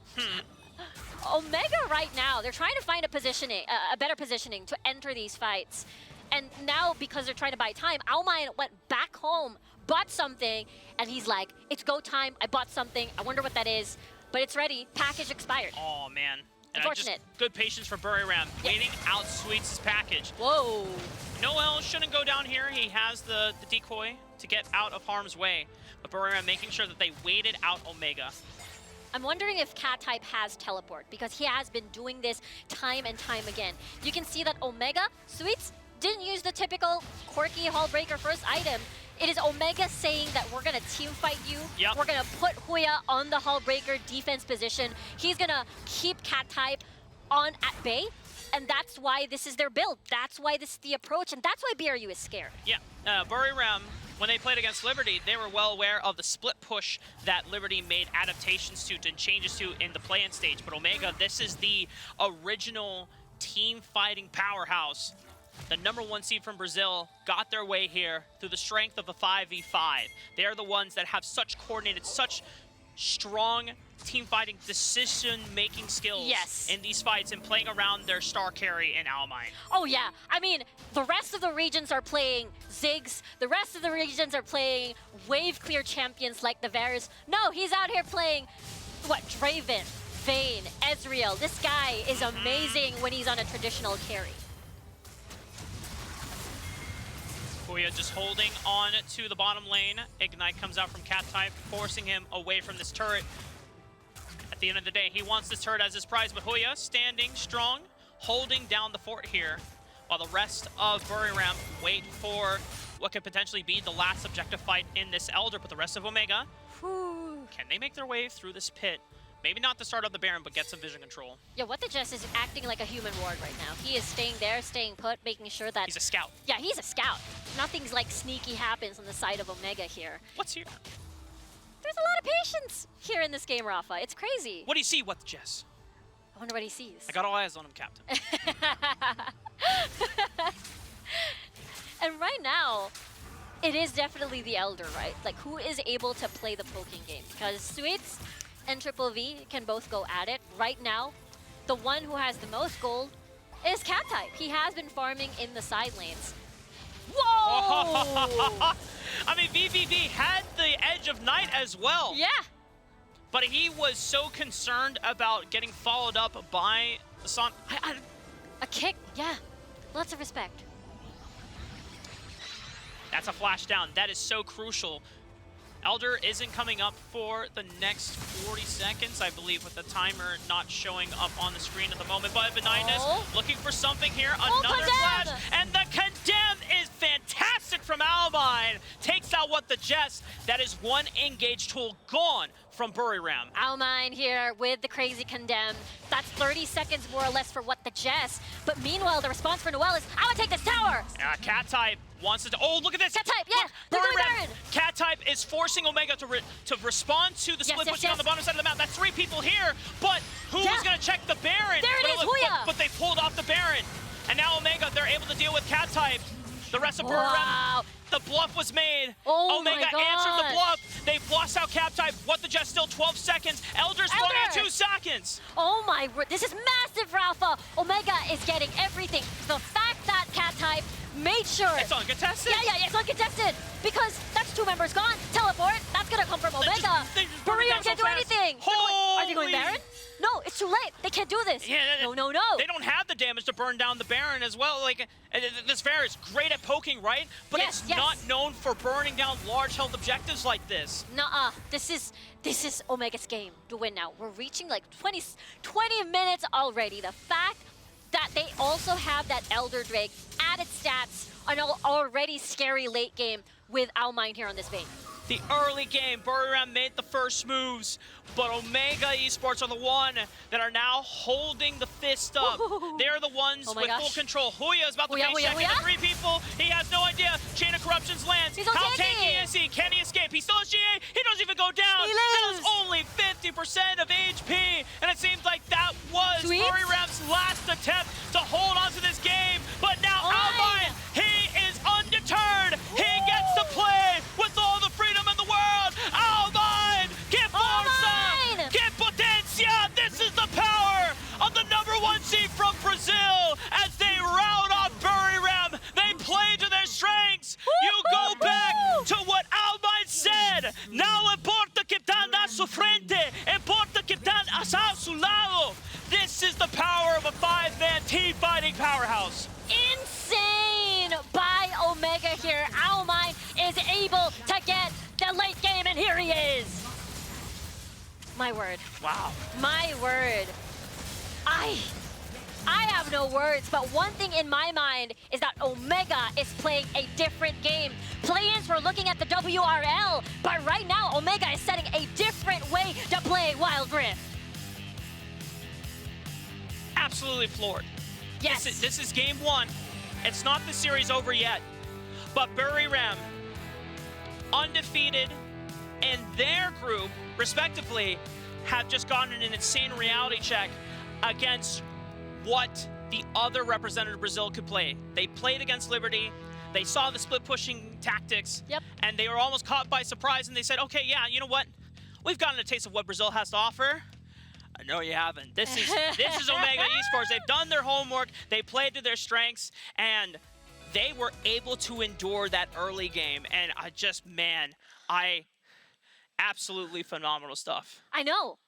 Omegha right now, they're trying to find a positioning, a better positioning to enter these fights. And now, because they're trying to buy time, Almine went back home, bought something, and he's like, it's go time, I bought something, I wonder what that is, but it's ready, package expired. Oh, man. And Unfortunate. Good patience for Buriram, waiting out Sweets' package. Whoa. Noel shouldn't go down here. He has the decoy to get out of harm's way. But Buriram making sure that they waited out Omegha. I'm wondering if Cat-type has teleport, because he has been doing this time and time again. You can see that Omegha, Sweets, didn't use the typical quirky Hullbreaker first item. It is Omegha saying that we're gonna team fight you. Yep. We're gonna put Huya on the Hullbreaker defense position. He's gonna keep Cat-type on at bay. And that's why this is their build. That's why this is the approach, and that's why BRU is scared. Yeah, Buriram, when they played against Liberty, they were well aware of the split push that Liberty made adaptations to and changes to in the play-in stage. But Omegha, this is the original team fighting powerhouse. The #1 seed from Brazil got their way here through the strength of a 5v5. They're the ones that have such coordinated, such strong team fighting decision-making skills in these fights and playing around their star carry in Almine. Oh yeah, I mean, the rest of the regions are playing Ziggs, the rest of the regions are playing wave clear champions like the Varus. No, he's out here playing, what, Draven, Vayne, Ezreal. This guy is amazing when he's on a traditional carry. Huya just holding on to the bottom lane. Ignite comes out from Cat-type, forcing him away from this turret. At the end of the day, he wants this turret as his prize, but Huya standing strong, holding down the fort here, while the rest of Buriram wait for what could potentially be the last objective fight in this Elder, but the rest of Omegha, can they make their way through this pit? Maybe not the start of the Baron, but get some vision control. Yeah, What the Jess is acting like a human ward right now. He is staying there, staying put, making sure that... He's a scout. Yeah, he's a scout. Nothing's like sneaky happens on the side of Omegha here. What's here? There's a lot of patience here in this game, Rafa. It's crazy. What do you see, What the Jess? I wonder what he sees. I got all eyes on him, Captain. And right now, it is definitely the Elder, right? Like, who is able to play the poking game? Because Sweets and Triple V can both go at it. Right now, the one who has the most gold is Cat-type. He has been farming in the side lanes. Whoa! I mean, VVV had the edge of night as well. Yeah. But he was so concerned about getting followed up by the Son. A kick, yeah. Lots of respect. That's a flash down. That is so crucial. Elder isn't coming up for the next 40 seconds, I believe, with the timer not showing up on the screen at the moment. But Benignus looking for something here. Another flash. And the Condemn is fantastic from Almine. Takes out What the Jess. That is one engage tool gone from Buriram. Almine here with the crazy Condemn. That's 30 seconds more or less for What the Jess. But meanwhile, the response for Noel is, I would take this tower! Cat-type wants to... Oh, look at this! Cat-type, yeah! They're going Baron! Cat-type is forcing Omegha to respond to the split pushing on the bottom side of the map. That's 3 people here, but who's going to check the Baron? There it is, Huya! But they pulled off the Baron. And now Omegha, they're able to deal with Cat-type. The rest of Buriram, the bluff was made. Omegha answered the bluff. They've lost out Cat-type. What the Jess still 12 seconds. Elder's running at 2 seconds. Oh my word, this is massive, Rafa. Omegha is getting everything. The fact that Cat-type made sure. It's uncontested. Yeah, it's uncontested. Because that's 2 members gone. Teleport, that's gonna come from Omegha. Buriram can't do anything. Are they going Baron? No, it's too late. They can't do this. Yeah, no. They don't have the damage to burn down the Baron as well. Like, this Varus is great at poking, right? But it's not known for burning down large health objectives like this. Nuh-uh. This is Omegha's game to win now. We're reaching like 20 minutes already. The fact that they also have that Elder Drake added stats on an already scary late game with Almine here on this Vayne. The early game, Buriram made the first moves, but Omegha Esports are the one that are now holding the fist up. They're the ones with full control. Huya is about to face check into 3 people. He has no idea. Chain of Corruptions lands. How tanky is he? Can he escape? He still has GA. He doesn't even go down. He has only 50% of HP, and it seems like that was Buriram's last attempt to hold on to this game. But now Almine, he is undeterred. He importa que están a su frente, importa que están a su lado. This is the power of a 5-man team fighting powerhouse. Insane by Omegha here. Owlmind is able to get the late game, and here he is. My word. Wow. My word. I have no words, but one thing in my mind is that Omegha is playing a different game. Play-ins were looking at the WRL, but right now Omegha is setting a different way to play Wild Rift. Absolutely floored. Yes. This is game one. It's not the series over yet, but Buriram, undefeated in their group, respectively, have just gotten an insane reality check against what the other representative Brazil could play. They played against Liberty, they saw the split pushing tactics, and they were almost caught by surprise, and they said, okay, yeah, you know what? We've gotten a taste of what Brazil has to offer. No, you haven't. This is Omegha Esports. They've done their homework, they played to their strengths, and they were able to endure that early game. And absolutely phenomenal stuff. I know.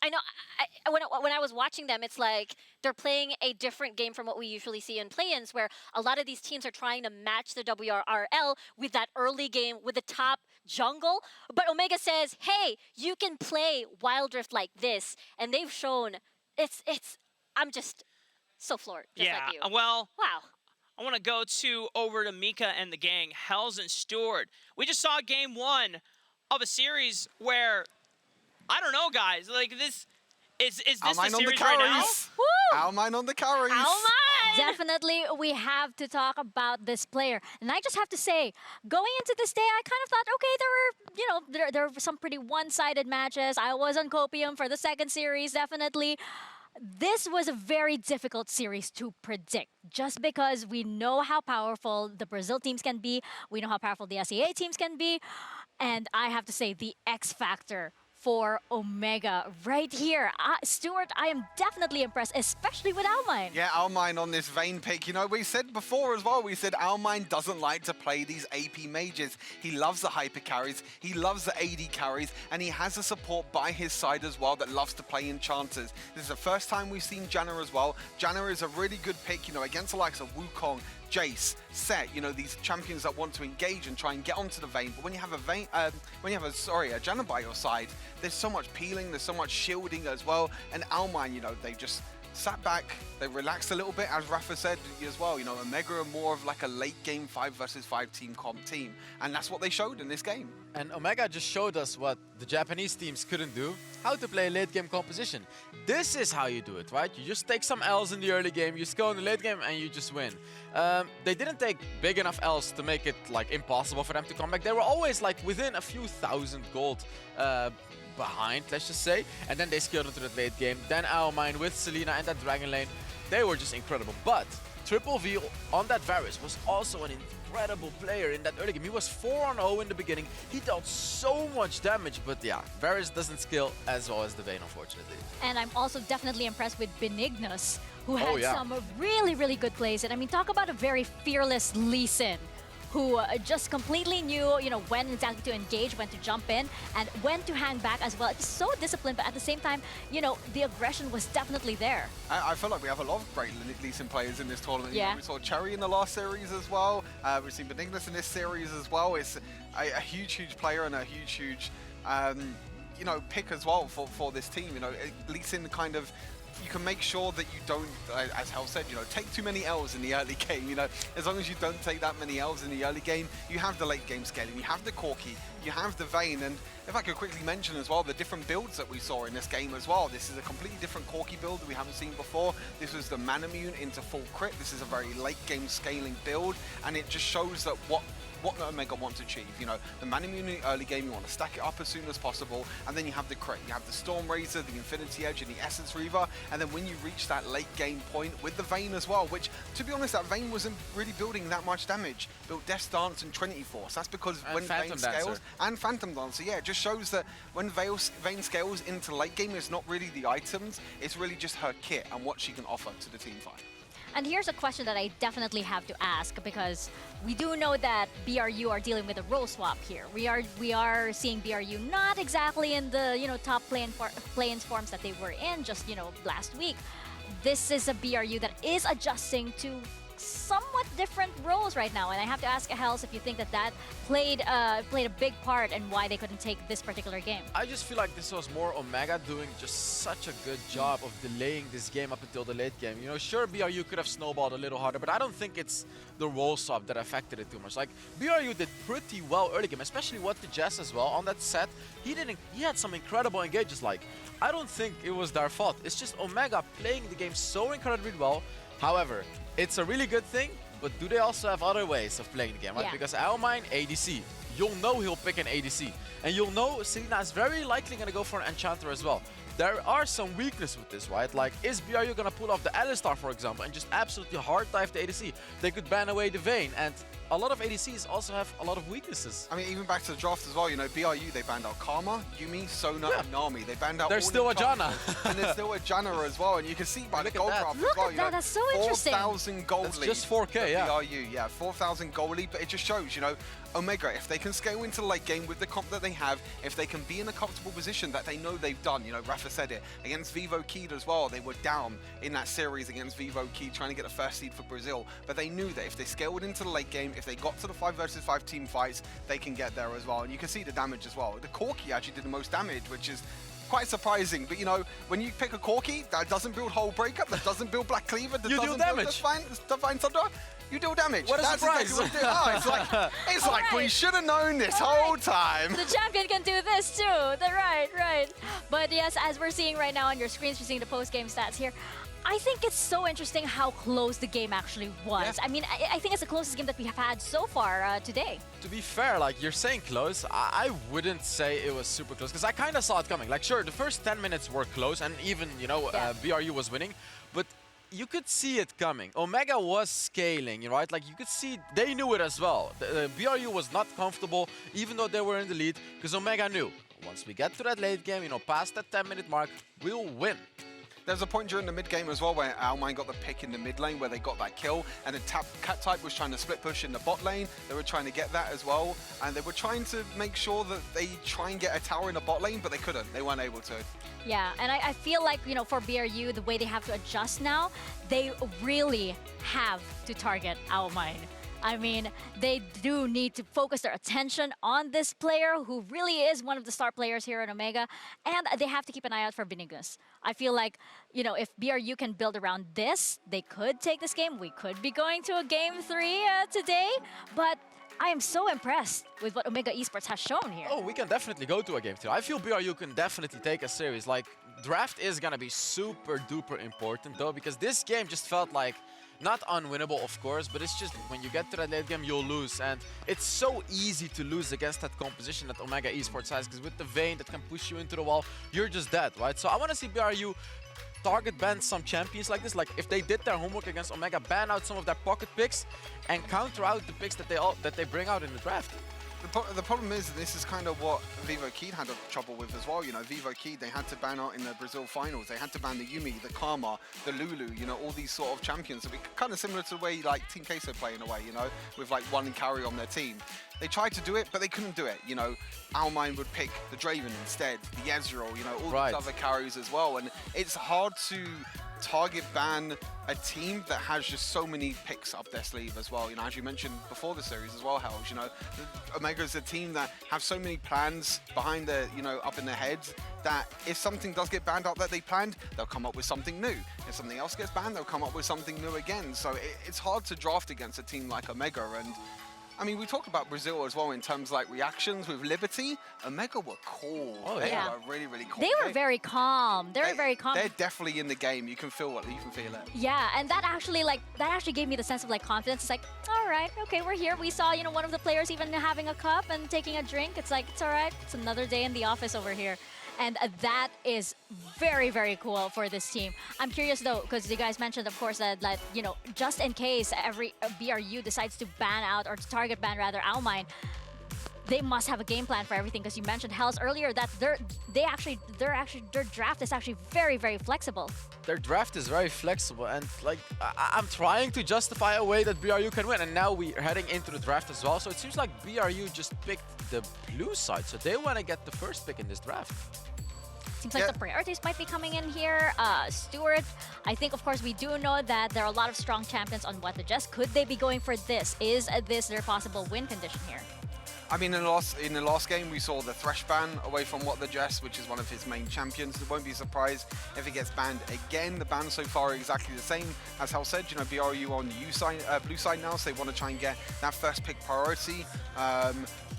When I was watching them, it's like they're playing a different game from what we usually see in play-ins, where a lot of these teams are trying to match the WRL with that early game with the top jungle. But Omegha says, hey, you can play Wild Rift like this. And they've shown I'm just so floored, just like you. Well, wow. I want to go over to Mika and the gang, Hells and Stewart. We just saw game one of a series where, I don't know, guys, like this, is this the series right now? Owlmind on the carries. Owlmind! Definitely, we have to talk about this player. And I just have to say, going into this day, I kind of thought, okay, there were some pretty one-sided matches. I was on Copium for the second series, definitely. This was a very difficult series to predict, just because we know how powerful the Brazil teams can be. We know how powerful the SEA teams can be. And I have to say, the X factor for Omegha right here. Stuart, I am definitely impressed, especially with Owlmind. Yeah, Owlmind on this Vayne pick. You know, we said before as well, we said Owlmind doesn't like to play these AP mages. He loves the hyper carries, he loves the AD carries, and he has a support by his side as well that loves to play enchanters. This is the first time we've seen Janna as well. Janna is a really good pick, you know, against the likes of Wukong, Jace, Set, you know, these champions that want to engage and try and get onto the Vayne. But when you have a Janna by your side, there's so much peeling, there's so much shielding as well. And Owlmind, you know, they just sat back, they relaxed a little bit, as Rafa said as well. You know, Omegha are more of like a late game 5 versus 5 team comp team, and that's what they showed in this game. And Omegha just showed us what the Japanese teams couldn't do, how to play late game composition. This is how you do it, right? You just take some L's in the early game, you go in the late game, and you just win. They didn't take big enough L's to make it like impossible for them to come back. They were always like within a few thousand gold behind, let's just say, and then they scaled into that late game. Then Owlmind with Selena and that Dragon Lane, they were just incredible. But Triple V on that Varus was also an incredible player in that early game. He was 4-0 in the beginning. He dealt so much damage, but yeah, Varus doesn't scale as well as the Vayne, unfortunately. And I'm also definitely impressed with Benignus, who had some really, really good plays. And I mean, talk about a very fearless Lee Sin, who just completely knew, you know, when exactly to engage, when to jump in, and when to hang back as well. It's so disciplined, but at the same time, you know, the aggression was definitely there. I feel like we have a lot of great Lee Sin players in this tournament. Yeah. You know, we saw Cherry in the last series as well. We've seen Benignus in this series as well. It's a huge, huge player and a huge, you know, pick as well for this team. You know, Lee Sin kind of, you can make sure that you don't, as Hel said, you know, take too many L's in the early game. You know, as long as you don't take that many L's in the early game, you have the late game scaling, you have the Corki, you have the Vayne. And if I could quickly mention as well the different builds that we saw in this game as well. This is a completely different Corki build that we haven't seen before. This was the Manamune into full crit. This is a very late game scaling build, and it just shows that what Omegha want to achieve. You know, the Manamune in the early game, you want to stack it up as soon as possible, and then you have the crit. You have the Storm Razor, the Infinity Edge, and the Essence Reaver, and then when you reach that late game point with the Vayne as well, which, to be honest, that Vayne wasn't really building that much damage. Built Death Dance and Trinity Force. That's because and when Phantom Vayne scales, Dancer. and Phantom Dancer, yeah, it just shows that when Vayne scales into late game, it's not really the items, it's really just her kit and what she can offer to the team fight. And here's a question that I definitely have to ask, because we do know that BRU are dealing with a role swap here. We are seeing BRU not exactly in the top play-in forms that they were in just last week. This is a BRU that is adjusting to somewhat different roles right now, and I have to ask Hels if you think that played a big part in why they couldn't take this particular game. I just feel like this was more Omegha doing just such a good job of delaying this game up until the late game. Sure, BRU could have snowballed a little harder, but I don't think it's the role swap that affected it too much. Like, BRU did pretty well early game, especially what the Jess as well. On that set, he had some incredible engages. Like, I don't think it was their fault. It's just Omegha playing the game so incredibly well. However, it's a really good thing, but do they also have other ways of playing the game, right? Yeah. Because Almine, ADC. You'll know he'll pick an ADC. And you'll know Selena is very likely going to go for an Enchanter as well. There are some weaknesses with this, right? Like, is BRU going to pull off the Alistar, for example, and just absolutely hard dive the ADC? They could ban away the Vayne, and a lot of ADCs also have a lot of weaknesses. I mean, even back to the draft as well, BRU, they banned out Karma, Yumi, Sona, and Nami. They banned out There's all still the a Janna. and there's still a Janna as well, and you can see by the Look at gold that. draft as Look well. at that, that's so interesting. 4,000 gold That's lead. just 4K, yeah. BRU, yeah, 4,000 gold lead, but it just shows, Omegha, if they can scale into the late game with the comp that they have, if they can be in a comfortable position that they know they've done, Rafa said it, against Vivo Keyed as well, they were down in that series against Vivo Keyed trying to get the first seed for Brazil, but they knew that if they scaled into the late game, if they got to the 5 versus 5 team fights, they can get there as well, and you can see the damage as well. The Corki actually did the most damage, which is quite surprising, but when you pick a Corki that doesn't build Hull Breakup, that doesn't build Black Cleaver, that You deal doesn't damage. build Divine Thunder, you deal damage. What a That's surprise. Exactly what it is. It's like we Alright. should have known this whole time. The champion can do this too. Right. But yes, as we're seeing right now on your screens, you're seeing the post-game stats here. I think it's so interesting how close the game actually was. Yeah. I mean, I think it's the closest game that we have had so far today. To be fair, like, you're saying close, I wouldn't say it was super close, because I kind of saw it coming. Like, sure, the first 10 minutes were close, and even, BRU was winning, but you could see it coming. Omegha was scaling, right? Like, you could see they knew it as well. BRU was not comfortable, even though they were in the lead, because Omegha knew, once we get to that late game, past that 10-minute mark, we'll win. There's a point during the mid game as well where Almine got the pick in the mid lane where they got that kill, and then Cat Type was trying to split push in the bot lane. They were trying to get that as well, and they were trying to make sure that they try and get a tower in the bot lane, but they couldn't. They weren't able to. Yeah, and I feel like, for BRU, the way they have to adjust now, they really have to target Almine. I mean, they do need to focus their attention on this player who really is one of the star players here in Omegha, and they have to keep an eye out for Vinigus. I feel like, if BRU can build around this, they could take this game. We could be going to a Game 3 today, but I am so impressed with what Omegha Esports has shown here. Oh, we can definitely go to a game 2. I feel BRU can definitely take a series. Like, draft is going to be super duper important, though, because this game just felt like not unwinnable, of course, but it's just when you get to that late game, you'll lose. And it's so easy to lose against that composition that Omegha Esports has, because with the Vayne that can push you into the wall, you're just dead, right? So I want to see BRU target ban some champions like this. Like, if they did their homework against Omegha, ban out some of their pocket picks and counter out the picks that they bring out in the draft. The problem is, this is kind of what Vivo Keyed had trouble with as well. Vivo Keyed, they had to ban out in the Brazil finals. They had to ban the Yumi, the Karma, the Lulu, all these sort of champions. So kind of similar to the way like Team Queso play in a way, with like one carry on their team. They tried to do it, but they couldn't do it. Almine would pick the Draven instead, the Ezreal, all these other carries as well. And it's hard to target ban a team that has just so many picks up their sleeve as well. As you mentioned before the series as well, Hels, Omegha is a team that have so many plans behind their, up in their heads, that if something does get banned out that they planned, they'll come up with something new. If something else gets banned, they'll come up with something new again. So it's hard to draft against a team like Omegha. And I mean, we talked about Brazil as well in terms of like reactions with Liberty. Omegha were cool. Oh, they yeah. were really, really cool. They were very calm. They were very calm. They're definitely in the game. You can feel it. Yeah, and that actually gave me the sense of like confidence. It's like, all right, okay, we're here. We saw, one of the players even having a cup and taking a drink. It's like, it's all right. It's another day in the office over here. And that is very, very cool for this team. I'm curious though, because you guys mentioned, of course, that just in case every BRU decides to ban out or to target ban rather Almine, they must have a game plan for everything, because you mentioned Hells earlier that their draft is actually very, very flexible. Their draft is very flexible, and like I'm trying to justify a way that BRU can win, and now we're heading into the draft as well. So it seems like BRU just picked the blue side, so they want to get the first pick in this draft. Seems like the priorities might be coming in here. Stuart, I think, of course, we do know that there are a lot of strong champions on What the Jess. Could they be going for this? Is this their possible win condition here? I mean, in the last game, we saw the Thresh ban away from What the Jess, which is one of his main champions. It won't be surprised if it gets banned again. The bans so far are exactly the same. As Hal said, you know, BRU on the blue side now, so they want to try and get that first pick priority.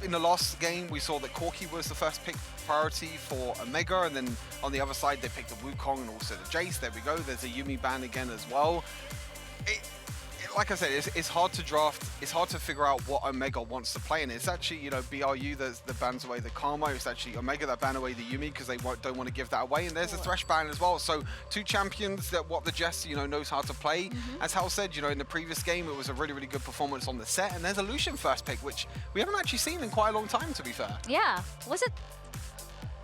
In the last game, we saw that Corki was the first pick priority for Omegha, and then on the other side, they picked the Wukong and also the Jace. There we go. There's a Yuumi ban again as well. Like I said, it's hard to draft. It's hard to figure out what Omegha wants to play, and it's actually, you know, BRU that bans away the Karma. It's actually Omegha that ban away the Yuumi because they don't want to give that away. And there's a Thresh ban as well. So two champions that What the Jess, you know, knows how to play. As Hal said, you know, in the previous game, it was a really, really good performance on the set. And there's a Lucian first pick, which we haven't actually seen in quite a long time, to be fair. Yeah. Was it?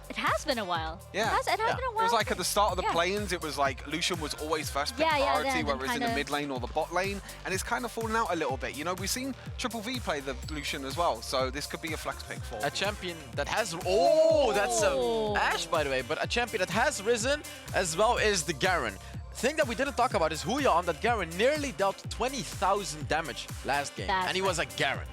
It has been a while. Yeah. It has been a while. It was like at the start of the play-ins, it was like Lucian was always first pick priority, whether it's in the mid lane or the bot lane, and it's kind of fallen out a little bit. You know, we've seen Triple V play the Lucian as well, so this could be a flex pick for a champion that has... Oh, that's Ashe, by the way, but a champion that has risen as well is the Garen. Thing that we didn't talk about is Huya on that Garen nearly dealt 20,000 damage last game, and he was a Garen.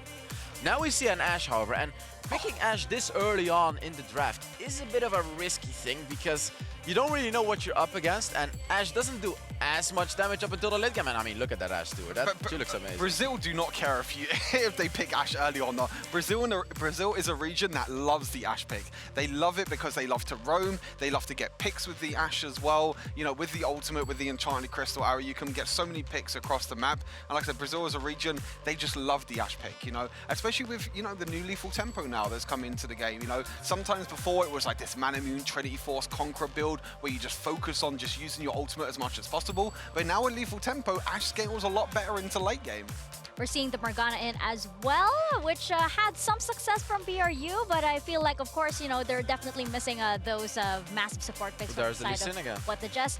Now we see an Ashe, however, and picking Ashe this early on in the draft is a bit of a risky thing because you don't really know what you're up against, and Ashe doesn't do as much damage up until the late game. And I mean, look at that Ashe Stewart. She looks amazing. Brazil do not care if they pick Ashe early or not. Brazil is a region that loves the Ashe pick. They love it because they love to roam. They love to get picks with the Ashe as well. You know, with the ultimate, with the enchanted crystal arrow, you can get so many picks across the map. And like I said, Brazil is a region, they just love the Ashe pick, you know, especially with, you know, the new lethal tempo now that's come into the game. You know, sometimes before it was like this Manamune, Trinity Force, Conqueror build where you just focus on just using your ultimate as much as possible. But now with lethal tempo, Ashe scales a lot better into late game. We're seeing the Morgana in as well, which had some success from BRU, but I feel like, of course, you know, they're definitely missing those massive support picks from the side of What the Jess.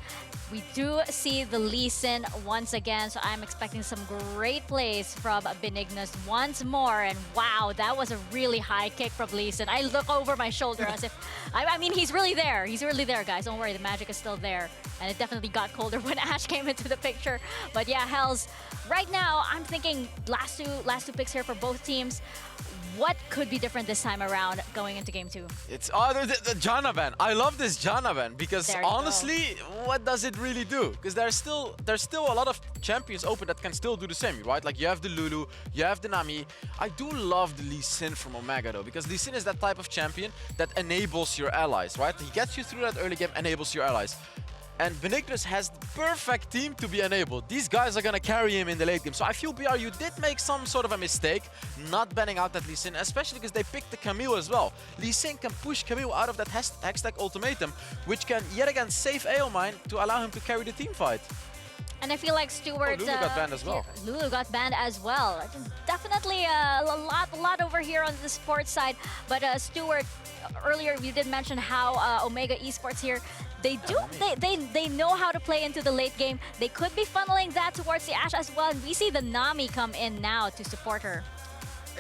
We do see the Lee Sin once again, so I'm expecting some great plays from Benignus once more. And wow, that was a really high kick from Lee Sin. I look over my shoulder as if, I mean, he's really there. He's really there, guys. Don't worry, the magic is still there. And it definitely got colder when Ashe came into the picture. But yeah, Hells, right now, I'm thinking last two picks here for both teams. What could be different this time around going into game 2? It's the Janna ban. I love this Janna ban because honestly, what does it really do? Because there's still a lot of champions open that can still do the same, right? Like you have the Lulu, you have the Nami. I do love the Lee Sin from Omegha though, because Lee Sin is that type of champion that enables your allies, right? He gets you through that early game, enables your allies. And Benignus has the perfect team to be enabled. These guys are going to carry him in the late game. So I feel BRU did make some sort of a mistake not banning out that Lee Sin, especially because they picked the Camille as well. Lee Sin can push Camille out of that Hextech ultimatum, which can yet again save Aomine to allow him to carry the team fight. And I feel like Stuart... Lulu got banned as well. Lulu got banned as well. Definitely a lot over here on the sports side. But Stuart, earlier we did mention how Omegha Esports here, they know how to play into the late game. They could be funneling that towards the Ashe as well. And we see the Nami come in now to support her.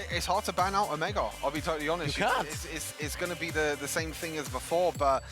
It's hard to ban out Omegha, I'll be totally honest. You can't. It's going to be the same thing as before, but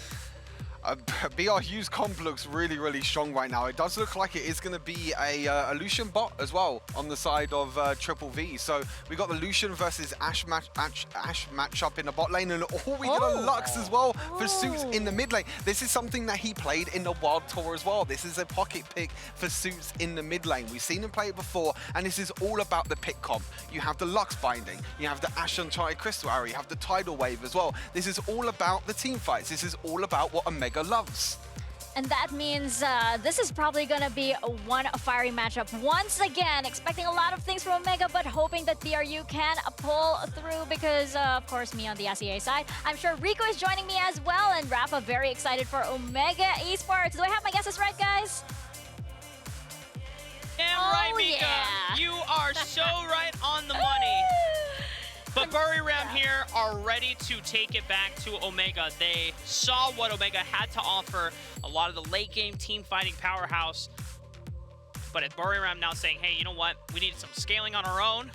BRU's comp looks really, really strong right now. It does look like it is going to be a Lucian bot as well on the side of Triple V. So we got the Lucian versus Ashe matchup in the bot lane, and we got a Lux as well for Suits in the mid lane. This is something that he played in the Wild Tour as well. This is a pocket pick for Suits in the mid lane. We've seen him play it before, and this is all about the pick comp. You have the Lux binding, you have the Ashe Uncharted Crystal Arrow, you have the Tidal Wave as well. This is all about the team fights. This is all about what Omegha loves. And that means this is probably going to be one fiery matchup. Once again, expecting a lot of things from Omegha, but hoping that BRU can pull through because, of course, me on the SEA side. I'm sure Rico is joining me as well, and Rafa very excited for Omegha Esports. Do I have my guesses right, guys? Damn right, Mika. Yeah. You are so right on the money. But Buriram here are ready to take it back to Omegha. They saw what Omegha had to offer, a lot of the late game team fighting powerhouse. But at Buriram now saying, hey, you know what? We need some scaling on our own.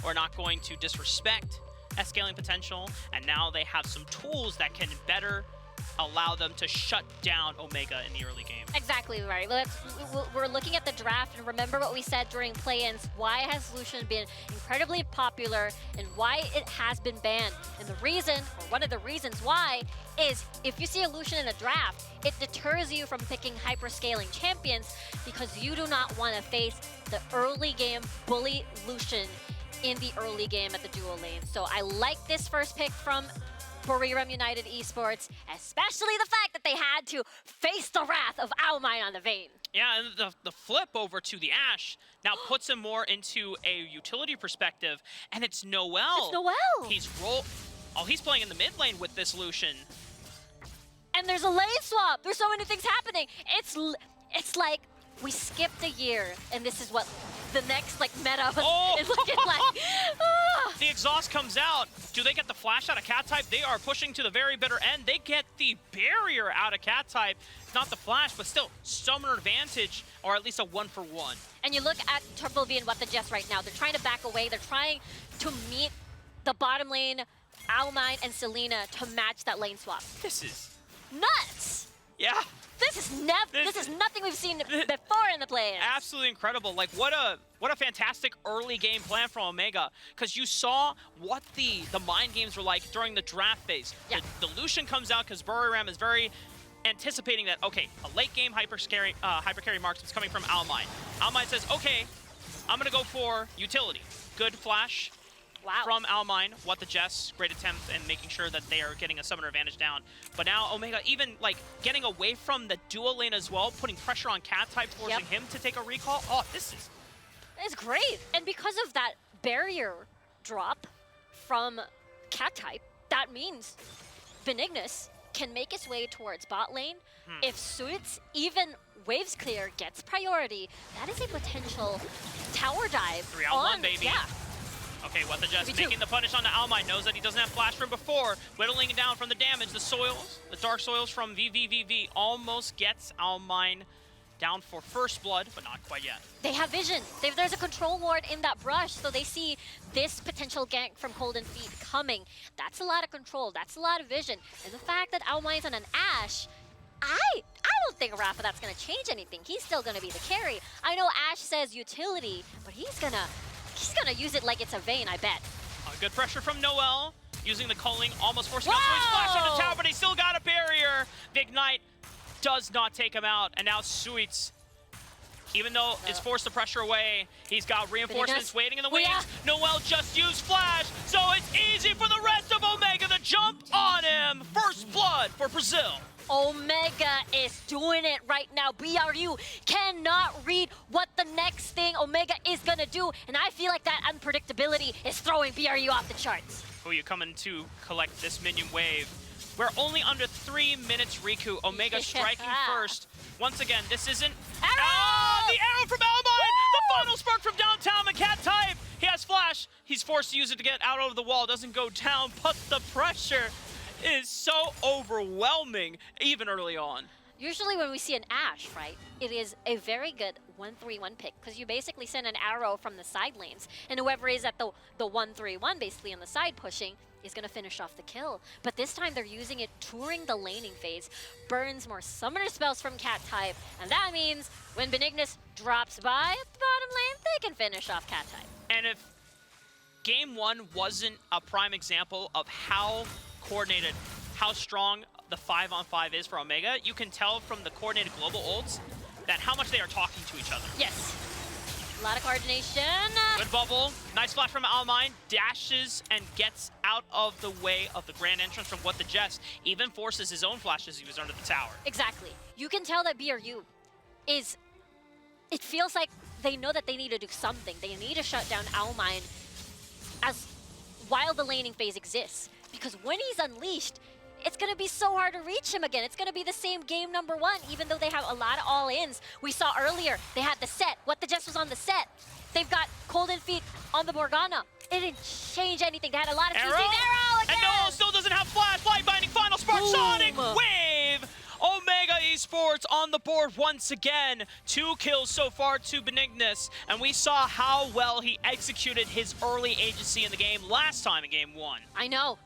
We're not going to disrespect that scaling potential. And now they have some tools that can better allow them to shut down Omegha in the early game. Exactly right. We're looking at the draft, and remember what we said during play-ins. Why has Lucian been incredibly popular, and why it has been banned? And the reason, or one of the reasons why, is if you see a Lucian in a draft, it deters you from picking hyper-scaling champions because you do not want to face the early game bully Lucian in the early game at the dual lane. So I like this first pick from Buriram United Esports, especially the fact that they had to face the wrath of Almine on the Vayne. Yeah, and the flip over to the Ashe now puts him more into a utility perspective, and it's Noel. It's Noel. He's playing in the mid lane with this Lucian. And there's a lane swap. There's so many things happening. It's like we skipped a year, and this is what the next meta is looking like. The exhaust comes out. Do they get the flash out of cat type? They are pushing to the very bitter end. They get the barrier out of cat type. Not the flash, but still summoner advantage, or at least a 1-for-1. And you look at Triple V and What the Jess right now. They're trying to back away. They're trying to meet the bottom lane, Almine and Selena, to match that lane swap. This is nuts. Yeah. This is nothing we've seen before in the play. Absolutely incredible. Like, what a fantastic early game plan from Omegha, because you saw what the mind games were like during the draft phase. Yeah. The Lucian comes out because Buriram is very anticipating that, okay, a late game hyper carry marksman is coming from Almine. Almine says, okay, I'm going to go for utility. Good flash. Wow. From Almine, What the Jess, great attempt and making sure that they are getting a summoner advantage down. But now Omegha even getting away from the dual lane as well, putting pressure on cat type, forcing him to take a recall. Oh, this is... It's great. And because of that barrier drop from cat type, that means Benignus can make his way towards bot lane. If Suits, even Waves Clear, gets priority, that is a potential tower dive. 3-on-1, baby. Yeah. Okay, What the Jess making the punish onto Almine, knows that he doesn't have flash from before, whittling it down from the damage. The soils, the dark soils from VVVV almost gets Almine down for first blood, but not quite yet. They have vision. There's a control ward in that brush, so they see this potential gank from Golden Feet coming. That's a lot of control. That's a lot of vision. And the fact that Almine's on an Ashe, I don't think Rafa that's going to change anything. He's still going to be the carry. I know Ashe says utility, but he's gonna use it like it's a Vayne, I bet. Good pressure from Noel, using the culling, almost forcing out Switch Flash on the tower, but he still got a barrier. Big Knight does not take him out, and now Suits, even though it's forced the pressure away, he's got reinforcements waiting in the wings. Noel just used Flash, so it's easy for the rest of Omegha to jump on him. First blood for Brazil. Omegha is doing it right now. BRU cannot read what the next thing Omegha is going to do, and I feel like that unpredictability is throwing BRU off the charts. Who are you coming to collect this minion wave? We're only under 3 minutes, Riku. Omegha striking first. Once again, this isn't... Arrow! The arrow from Almine! The final spark from downtown, the cat type! He has flash. He's forced to use it to get out over the wall. Doesn't go down, but the pressure is so overwhelming, even early on. Usually when we see an Ashe, right, it is a very good 1-3-1 pick, because you basically send an arrow from the side lanes, and whoever is at the 1-3-1 basically on the side pushing is going to finish off the kill. But this time they're using it during the laning phase, burns more summoner spells from cat type, and that means when Benignus drops by at the bottom lane, they can finish off cat type. And if Game 1 wasn't a prime example of how coordinated, how strong the 5-on-5 is for Omegha, you can tell from the coordinated global ults that how much they are talking to each other. Yes. A lot of coordination. Good bubble. Nice flash from Almine. Dashes and gets out of the way of the grand entrance from What the Jess. Even forces his own flash as he was under the tower. Exactly. You can tell that BRU is... It feels like they know that they need to do something. They need to shut down Almine while the laning phase exists. Because when he's unleashed, it's going to be so hard to reach him again. It's going to be the same game number 1, even though they have a lot of all-ins. We saw earlier, they had the set. What the Jess was on the set. They've got Golden Feet on the Morgana. It didn't change anything. They had a lot of CC. Arrow again! And Noah still doesn't have flash. Light Binding, Final Spark, Boom. Sonic Wave! Omegha Esports on the board once again. 2 kills so far to Benignus, and we saw how well he executed his early agency in the game last time in game 1. I know.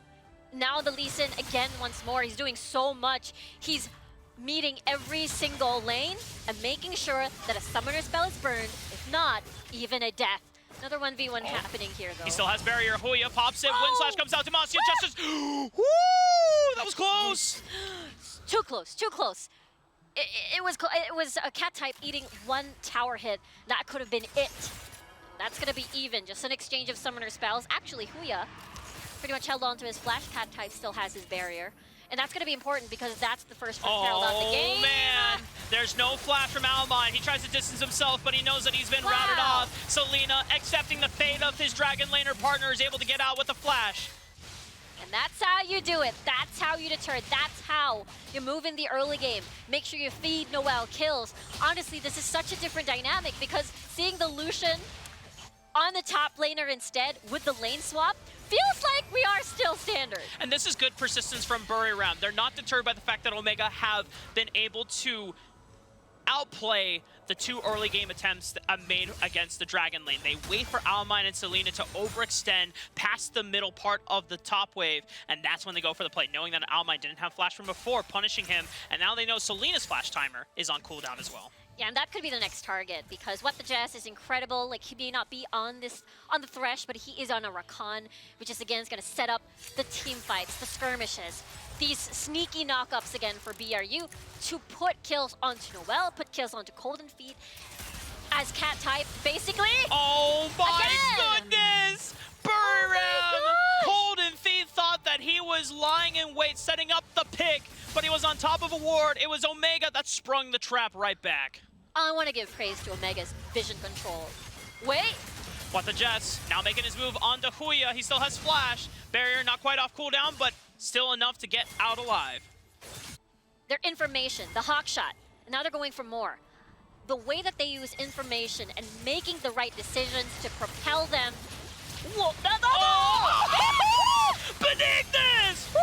Now the Lee Sin again once more. He's doing so much. He's meeting every single lane and making sure that a summoner spell is burned, if not, even a death. Another 1v1 happening here, though. He still has barrier. Huya pops it. Wind Slash comes out. Demacia Justice. Woo! That was close. Too close, too close. It was a cat type eating 1 tower hit. That could have been it. That's going to be even. Just an exchange of summoner spells. Actually, Huya pretty much held on to his flash. Cat type still has his barrier. And that's going to be important because that's the first herald of the game. Oh, man. There's no flash from Almine. He tries to distance himself, but he knows that he's been routed off. Selena, accepting the fate of his Dragon Laner partner, is able to get out with a flash. And that's how you do it. That's how you deter. That's how you move in the early game. Make sure you feed Noelle kills. Honestly, this is such a different dynamic because seeing the Lucian on the top laner instead with the lane swap feels like we are still standard. And this is good persistence from Buriram. They're not deterred by the fact that Omegha have been able to outplay the 2 early game attempts that made against the Dragon Lane. They wait for Almine and Selena to overextend past the middle part of the top wave, and that's when they go for the play, knowing that Almine didn't have flash from before, punishing him, and now they know Selena's flash timer is on cooldown as well. Yeah, and that could be the next target because What the Jess is incredible. Like, he may not be on the Thresh, but he is on a Rakan, which is again going to set up the team fights, the skirmishes, these sneaky knockups again for BRU to put kills onto Noelle, put kills onto Golden Feet as cat type, basically. Oh my again. goodness! Buriram! Golden Feet thought that he was lying in wait, setting up the pick, but he was on top of a ward. It was Omegha that sprung the trap right back. I want to give praise to Omegha's vision control. Wait. What the Jets now making his move onto Huya. He still has flash. Barrier not quite off cooldown, but still enough to get out alive. Their information, the hawk shot. And now they're going for more. The way that they use information and making the right decisions to propel them. Whoa, Benignus!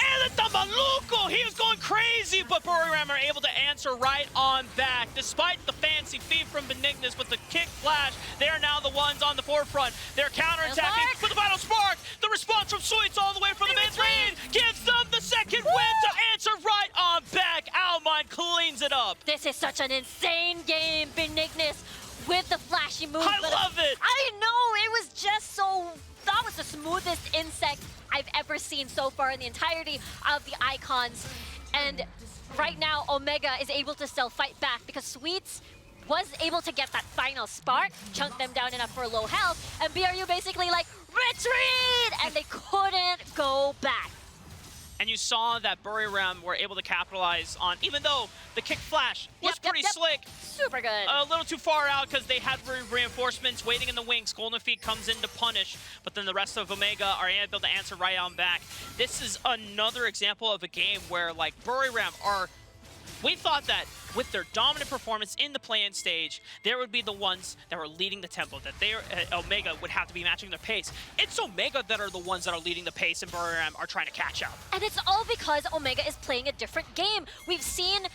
And the Tamaluco! He was going crazy, but Buriram are able to answer right on back. Despite the fancy feed from Benignus with the kick flash, they are now the ones on the forefront. They're counterattacking with the Final Spark. The response from Suits all the way from the mid-range gives them the second win to answer right on back. Almine cleans it up. This is such an insane game, Benignus, with the flashy moves. I love it. I know, it was just so... That was the smoothest insect I've ever seen so far in the entirety of the icons. And right now, Omegha is able to still fight back because Sweets was able to get that final spark, chunk them down enough for low health, and BRU basically like, retreat! And they couldn't go back. And you saw that Buriram were able to capitalize on, even though the kick flash was pretty slick. Super good. A little too far out because they had reinforcements waiting in the wings. Golden Feet comes in to punish, but then the rest of Omegha are able to answer right on back. This is another example of a game where, like, Buriram are... We thought that with their dominant performance in the play-in stage, they would be the ones that were leading the tempo, that Omegha would have to be matching their pace. It's Omegha that are the ones that are leading the pace, and Buriram are trying to catch up. And it's all because Omegha is playing a different game. We've seen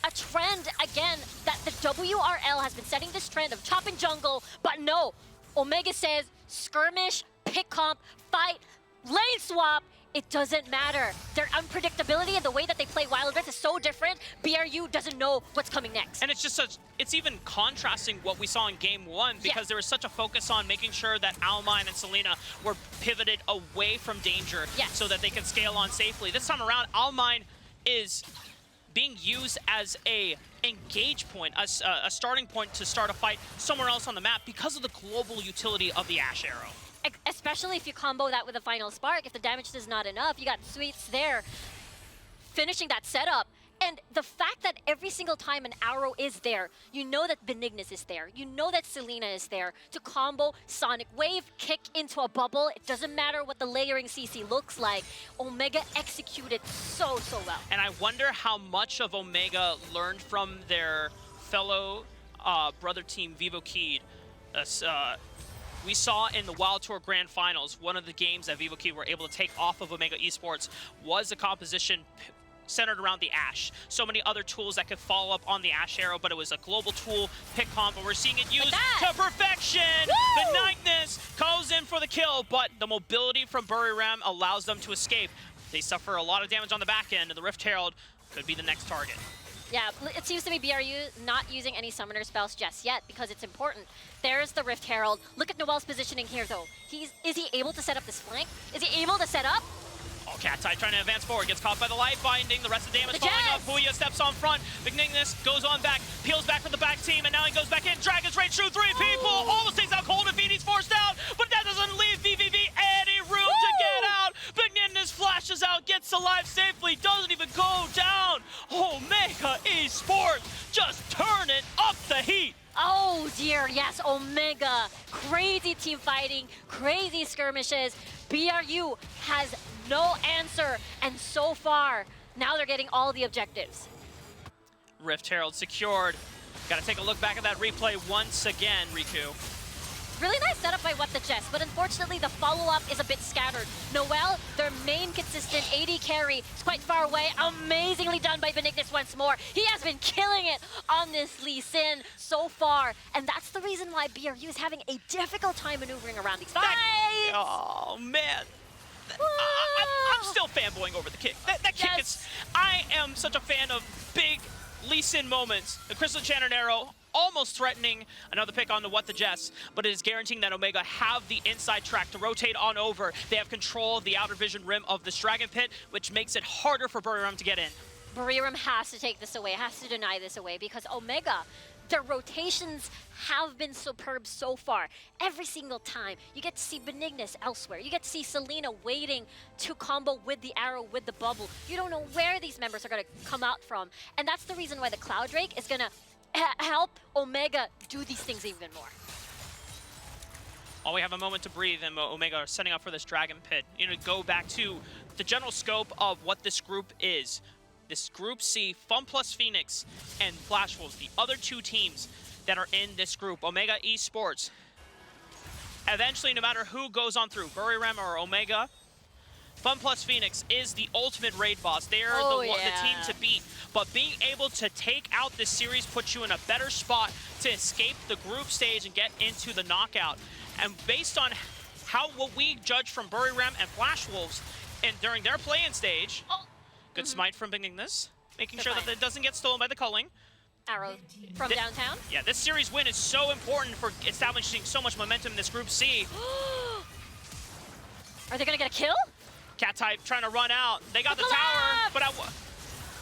a trend, again, that the WRL has been setting this trend of top and jungle, but no. Omegha says skirmish, pick comp, fight, lane swap. It doesn't matter. Their unpredictability and the way that they play Wild Rift is so different. BRU doesn't know what's coming next. And it's just it's even contrasting what we saw in game 1 because there was such a focus on making sure that Almine and Selena were pivoted away from danger so that they could scale on safely. This time around, Almine is being used as a engage point, a starting point to start a fight somewhere else on the map because of the global utility of the Ash Arrow. Especially if you combo that with a final spark. If the damage is not enough, you got Sweets there finishing that setup. And the fact that every single time an arrow is there, you know that Benignus is there. You know that Selena is there to combo Sonic Wave, kick into a bubble. It doesn't matter what the layering CC looks like. Omegha executed so well. And I wonder how much of Omegha learned from their fellow brother team, Vivo Kid. We saw in the Wild Tour Grand Finals, one of the games that Vivo Kid were able to take off of Omegha Esports was a composition centered around the Ashe. So many other tools that could follow up on the Ashe arrow, but it was a global tool pick combo. We're seeing it used to perfection. Benignus goes in for the kill, but the mobility from Buriram allows them to escape. They suffer a lot of damage on the back end, and the Rift Herald could be the next target. Yeah, it seems to me BRU not using any summoner spells just yet because it's important. There's the Rift Herald. Look at Noel's positioning here, though. Is he able to set up this flank? Is he able to set up? Oh, Cattype trying to advance forward, gets caught by the light binding, the rest of the damage falling up. Puya steps on front, Benignus goes on back, peels back from the back team, and now he goes back in. Dragon's Rage through 3 people, almost takes out Cold, and Vini's forced out, but that doesn't leave VVV any room to get out. Benignus flashes out, gets alive safely, doesn't even go down. Omegha Esports just turning up the heat. Oh dear, yes, Omegha. Crazy team fighting, crazy skirmishes. BRU has no answer, and so far, now they're getting all the objectives. Rift Herald secured. Got to take a look back at that replay once again, Riku. Really nice setup by What the Jess, but unfortunately the follow-up is a bit scattered. Noel, their main consistent AD carry, is quite far away. Amazingly done by Benignus once more. He has been killing it on this Lee Sin so far, and that's the reason why BRU is having a difficult time maneuvering around these fights. Oh, man. I'm still fanboying over the kick. That kick is... I am such a fan of big Lee Sin moments. The Crystal Enchanted Arrow almost threatening another pick on the What the Jess, but it is guaranteeing that Omegha have the inside track to rotate on over. They have control of the outer vision rim of this Dragon Pit, which makes it harder for Buriram to get in. Buriram has to take this away, has to deny this away, because Omegha, their rotations have been superb so far. Every single time, you get to see Benignus elsewhere. You get to see Selena waiting to combo with the arrow, with the bubble. You don't know where these members are going to come out from. And that's the reason why the Cloud Drake is going to help Omegha do these things even more. While we have a moment to breathe, and Omegha are setting up for this Dragon Pit. You know, go back to the general scope of what this group is. This Group C, Fun Plus Phoenix, and Flash Wolves, the other two teams that are in this group. Omegha Esports. Eventually, no matter who goes on through, Buriram or Omegha, Fun Plus Phoenix is the ultimate raid boss. They are the team to beat. But being able to take out this series puts you in a better spot to escape the group stage and get into the knockout. And based on what we judge from Buriram and Flash Wolves, and during their play-in stage, good smite from Benignus, making sure that it doesn't get stolen by the culling. Arrow from downtown. Yeah, this series win is so important for establishing so much momentum in this Group C. Are they going to get a kill? Cattype trying to run out. They got the tower, but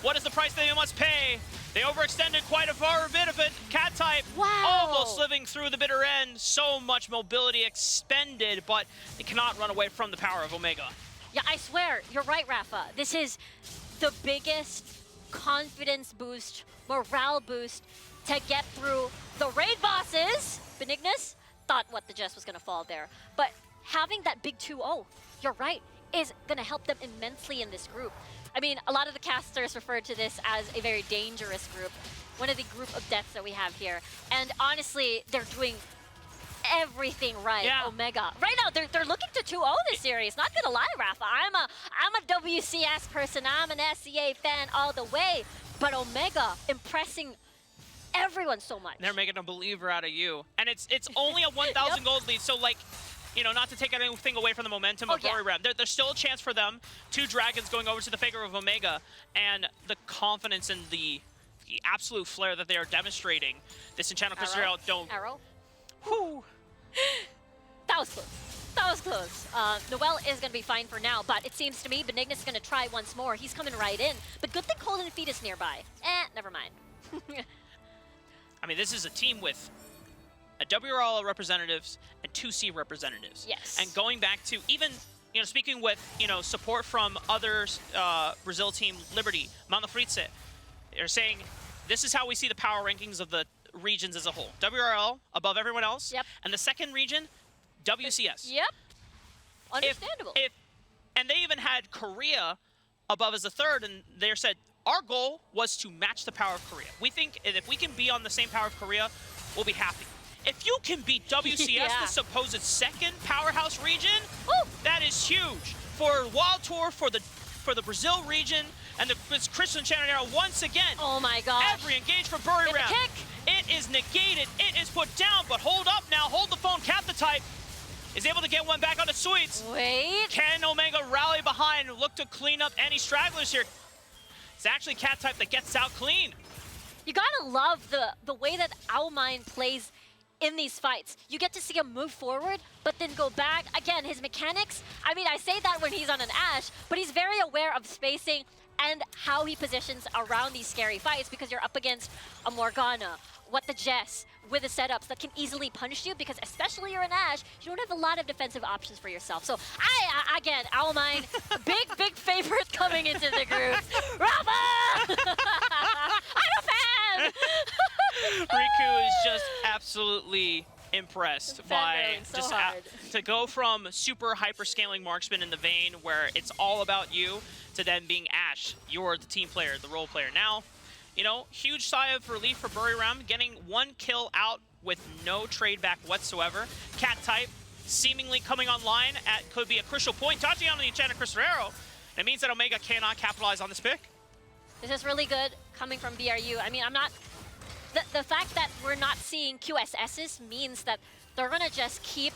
what is the price they must pay? They overextended quite a far bit of it. Cattype almost living through the bitter end. So much mobility expended, but they cannot run away from the power of Omegha. Yeah, I swear, you're right, Rafa. This is the biggest confidence boost, morale boost to get through the raid bosses. Benignus thought What the Jess was going to fall there. But having that big 2-0, you're right, is going to help them immensely in this group. I mean, a lot of the casters refer to this as a very dangerous group, one of the group of deaths that we have here. And honestly, they're doing everything right, Omegha. Right now, they're looking to 2-0 this series. Not gonna lie, Rafa. I'm a WCS person. I'm an SCA fan all the way. But Omegha impressing everyone so much. They're making a believer out of you. And it's only a 1,000 gold lead, so like, you know, not to take anything away from the momentum of Buriram. There's still a chance for them. 2 dragons going over to the favor of Omegha, and the confidence and the absolute flair that they are demonstrating. This Enchanted Crystal don't... Arrow? Whew. That was close. That was close. Noel is going to be fine for now, but it seems to me Benignus is going to try once more. He's coming right in. But good thing Colin Feet is nearby. Never mind. I mean, this is a team with a WRL representatives and 2C representatives. Yes. And going back to even, you know, speaking with, you know, support from others, Brazil team Liberty, Mount Fritze, they're saying this is how we see the power rankings of the regions as a whole. WRL above everyone else. Yep. And the second region, WCS. Yep. Understandable. And they even had Korea above as a third, and they said, our goal was to match the power of Korea. We think if we can be on the same power of Korea, we'll be happy. If you can beat WCS, Yeah. the supposed second powerhouse region, Woo! that is huge. For Wild Tour, for the Brazil region, and the Christian Chanonero once again. Oh my gosh. Every engage for Buriram. Get the kick. It is negated. It is put down, but hold up now. Hold the phone. Cap the type is able to get one back on the Sweets. Wait. Can Omegha rally behind and look to clean up any stragglers here? It's actually Cat type that gets out clean. You gotta love the way that Owlmine plays in these fights. You get to see him move forward, but then go back. Again, his mechanics, I mean, I say that when he's on an Ashe, but he's very aware of spacing and how he positions around these scary fights, because you're up against a Morgana, What the Jess, with the setups that can easily punish you, because especially you're an Ashe, you don't have a lot of defensive options for yourself. So again, Owlmine, big favorite coming into the group. Rafa! I'm a fan! Riku is just absolutely impressed by Fangirling so just hard. to go from super hyper scaling marksman in the vein where it's all about you to then being Ashe. You're the team player, the role player. Now, you know, huge sigh of relief for Buriram, getting one kill out with no trade back whatsoever. Cat type seemingly coming online at could be a crucial point. Touching on the Enchanted Cristarero. It means that Omegha cannot capitalize on this pick. This is really good coming from BRU. I mean, I'm not... The fact that we're not seeing QSSs means that they're going to just keep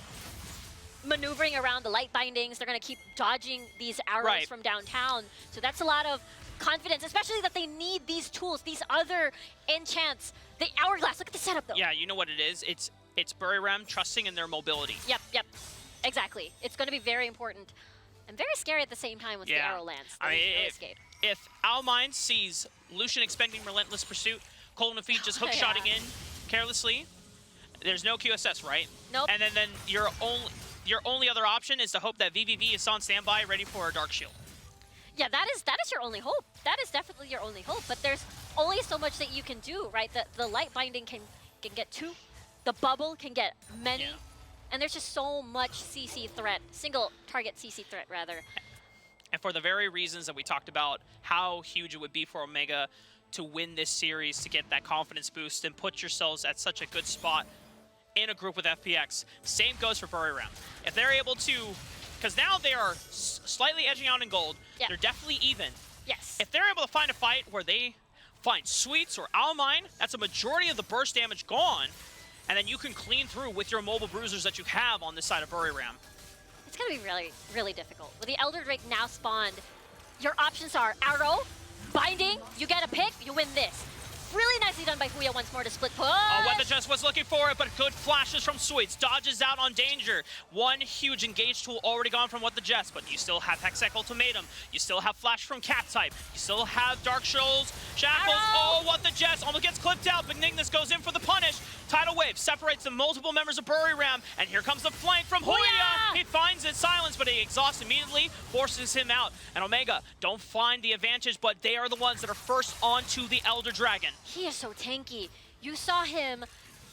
maneuvering around the light bindings. They're going to keep dodging these arrows from downtown. So that's a lot of confidence, especially that they need these tools, these other enchants. The hourglass, look at the setup though. Yeah, you know what it is? It's Buriram trusting in their mobility. Yep. Exactly. It's going to be very important and very scary at the same time once the arrow lands. I mean, no escape. If Owlmine sees Lucian expending Relentless Pursuit, Colton and Feet just hook-shotting in carelessly, there's no QSS, right? Nope. And then your only other option is to hope that VVV is on standby, ready for a Dark Shield. Yeah, that is your only hope. That is definitely your only hope. But there's only so much that you can do, right? The light binding can get 2. The bubble can get many. Yeah. And there's just so much CC threat, single target CC threat rather. And for the very reasons that we talked about, how huge it would be for Omegha to win this series, to get that confidence boost and put yourselves at such a good spot in a group with FPX. Same goes for Buriram. If they're able to, because now they are slightly edging out in gold, they're definitely even. Yes. If they're able to find a fight where they find Sweets or Owlmine, that's a majority of the burst damage gone, and then you can clean through with your mobile bruisers that you have on this side of Buriram. It's going to be really, really difficult. With the Elder Drake now spawned, your options are arrow, binding, you get a pick, you win this. Really nicely done by Fuya once more to split push. What the Jess was looking for it, but good flashes from Sweets. Dodges out on danger. One huge engage tool already gone from What the Jess, but you still have Hextech Ultimatum. You still have Flash from Cat type. You still have Dark Shoals, Shackles. Oh, What the Jess almost gets clipped out. Benignus goes in for the punish. Tidal Wave separates the multiple members of Buriram, and here comes the flank from Huya. He finds it, silence, but he exhausts immediately, forces him out. And Omegha don't find the advantage, but they are the ones that are first onto the Elder Dragon. He is so tanky. You saw him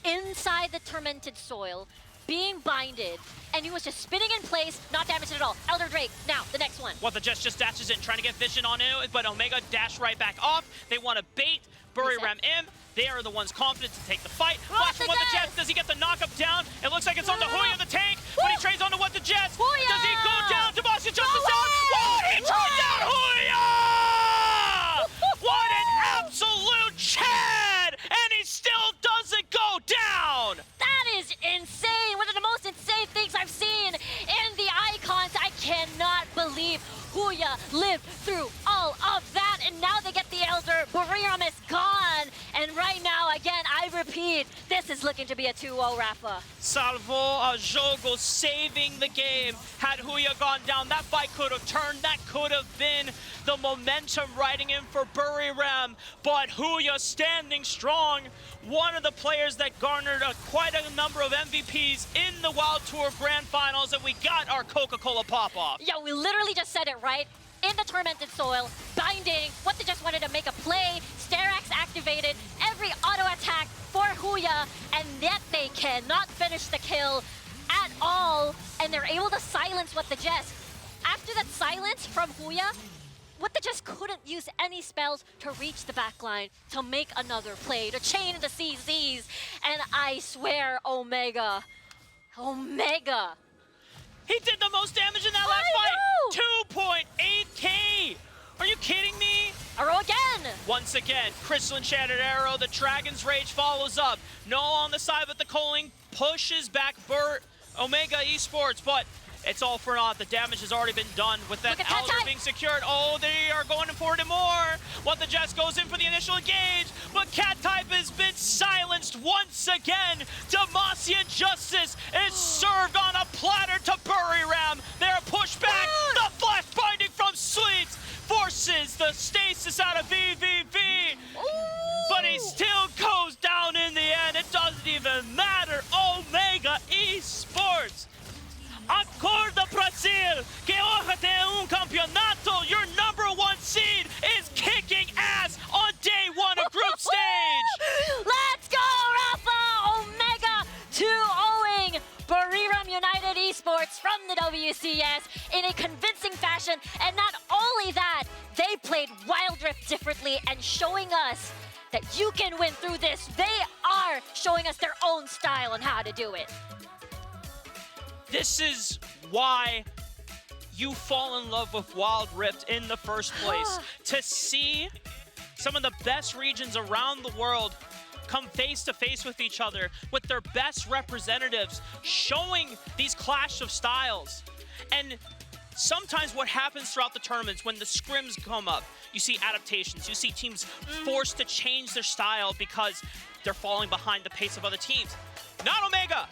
inside the Tormented Soil, being binded, and he was just spinning in place, not damaged at all. Elder Drake, now, the next one. What the Jess just dashes in, trying to get vision on it, but Omegha dash right back off. They want to bait Buriram in. They are the ones confident to take the fight. Flash from What the Jess. Does he get the knock-up down? It looks like it's on the Huya, the tank, but he trades onto What the Jess. Huya! Does he go down? Tabasha justice down. What? He trades down Huya! What an absolute Chad! And he still doesn't go down! That is insane. One of the most insane things I've seen in the icons. I cannot believe Huya lived through all of that, and now they get the Elder. Buriram is gone. And right now, again, I repeat, this is looking to be a 2-0 Rafa. Salvo Ajogo saving the game. Had Huya gone down, that fight could have turned. That could have been the momentum riding in for Buriram. But Huya standing strong. One of the players that garnered quite a number of MVPs in the Wild Tour Grand Finals, and we got our Coca-Cola pop-off. Yeah, we literally just said it right. In the Tormented Soil, binding, What they just wanted to make a play, Sterax activate. activated every auto attack for Huya, and yet they cannot finish the kill at all, and they're able to silence What the Jess. After that silence from Huya, What the Jess couldn't use any spells to reach the backline, to make another play, to chain the CZs, and I swear, Omegha, He did the most damage in that last fight! 2.8k! Are you kidding me? Arrow again! Once again, Crystal Enchanted Arrow, the Dragon's Rage follows up. No on the side, but the Culling pushes back Omegha Esports, but it's all for naught. The damage has already been done with that Elder being secured. Oh, they are going for it more. What the Jess goes in for the initial engage, but Cat Type has been silenced once again. Demacian Justice is served on a platter to Buriram. They're pushed back. The flash binding from Sweets forces the stasis out of VVV. But he still goes down in the end. It doesn't even matter. Omegha Esports. Acorda Brasil, que hoje tem campeonato. Your #1 seed is kicking ass on day 1 of group stage. Let's go, Rafa! Omegha 2-0ing Buriram United Esports from the WCS in a convincing fashion. And not only that, they played Wild Rift differently and showing us that you can win through this. They are showing us their own style on how to do it. This is why you fall in love with Wild Rift in the first place. To see some of the best regions around the world come face to face with each other with their best representatives, showing these clash of styles. And sometimes what happens throughout the tournaments when the scrims come up, you see adaptations, you see teams forced to change their style because they're falling behind the pace of other teams. Not Omegha.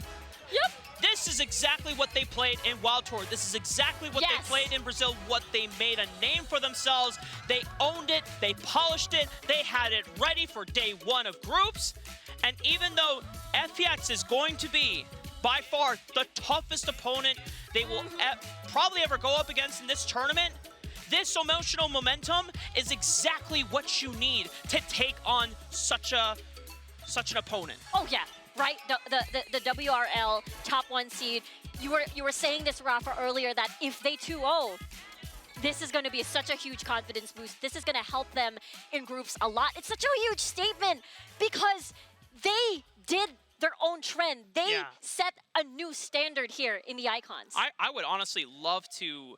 Yep. This is exactly what they played in Wild Tour. This is exactly what they played in Brazil, what they made a name for themselves. They owned it, they polished it, they had it ready for day 1 of groups. And even though FPX is going to be by far the toughest opponent they will probably ever go up against in this tournament, this emotional momentum is exactly what you need to take on such an opponent. Oh yeah. Right, the WRL top 1 seed. You were saying this, Rafa, earlier that if they 2-0, this is going to be such a huge confidence boost. This is going to help them in groups a lot. It's such a huge statement because they did their own trend. They set a new standard here in the Icons. I would honestly love to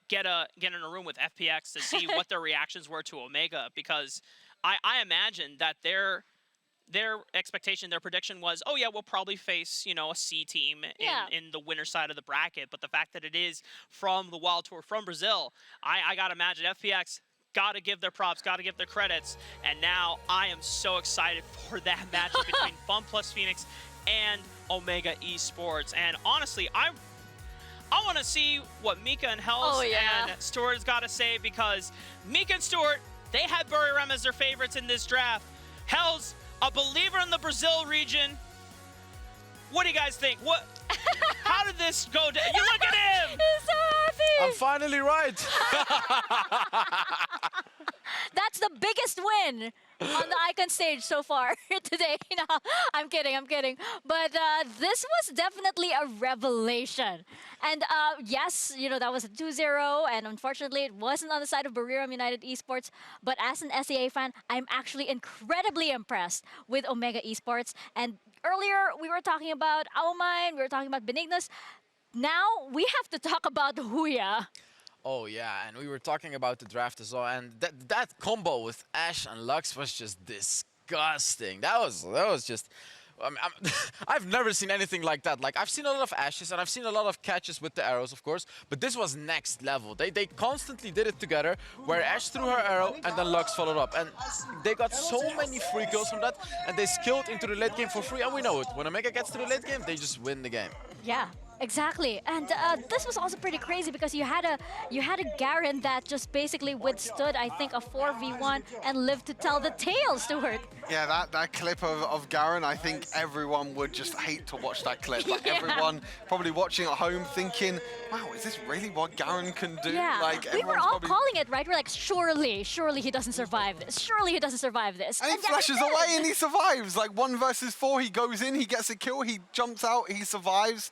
get in a room with FPX to see what their reactions were to Omegha, because I imagine that their expectation, their prediction was, oh yeah, we'll probably face, you know, a C team in the winner side of the bracket. But the fact that it is from the Wild Tour, from Brazil, I gotta imagine FPX gotta give their props, gotta give their credits. And now I am so excited for that matchup between Fun Plus Phoenix and Omegha Esports. And honestly, I want to see what Mika and Hells and Stuart has got to say, because Mika and Stuart, they had Buriram as their favorites in this draft. Hells, a believer in the Brazil region. What do you guys think? How did this go down? You look at him! He's so happy! I'm finally right. That's the biggest win on the Icon stage so far today. No, I'm kidding. But this was definitely a revelation. And yes, you know, that was a 2-0, and unfortunately it wasn't on the side of Buriram United Esports. But as an SEA fan, I'm actually incredibly impressed with Omegha Esports. And earlier we were talking about Aomine, we were talking about Benignus. Now we have to talk about Huya. Oh yeah, and we were talking about the draft as well, and that combo with Ashe and Lux was just disgusting. That was just. I've never seen anything like that. Like, I've seen a lot of Ashes and I've seen a lot of catches with the arrows, of course, but this was next level. They constantly did it together, where Ashe threw her arrow and then Lux followed up, and they got so many free kills from that, and they skilled into the late game for free, and we know it. When Omegha gets to the late game, they just win the game. Yeah. Exactly, and this was also pretty crazy because you had a Garen that just basically withstood, I think, a 4v1 and lived to tell the tale, Stuart. Yeah, that clip of Garen, I think everyone would just hate to watch that clip. Like Yeah. everyone probably watching at home thinking, wow, is this really what Garen can do? Yeah, Like we were everyone's all probably... calling it, right? We're like, surely he doesn't survive this. Surely he doesn't survive this. And he yet flashes did. away and he survives. Like 1 versus 4, he goes in, he gets a kill, he jumps out, he survives.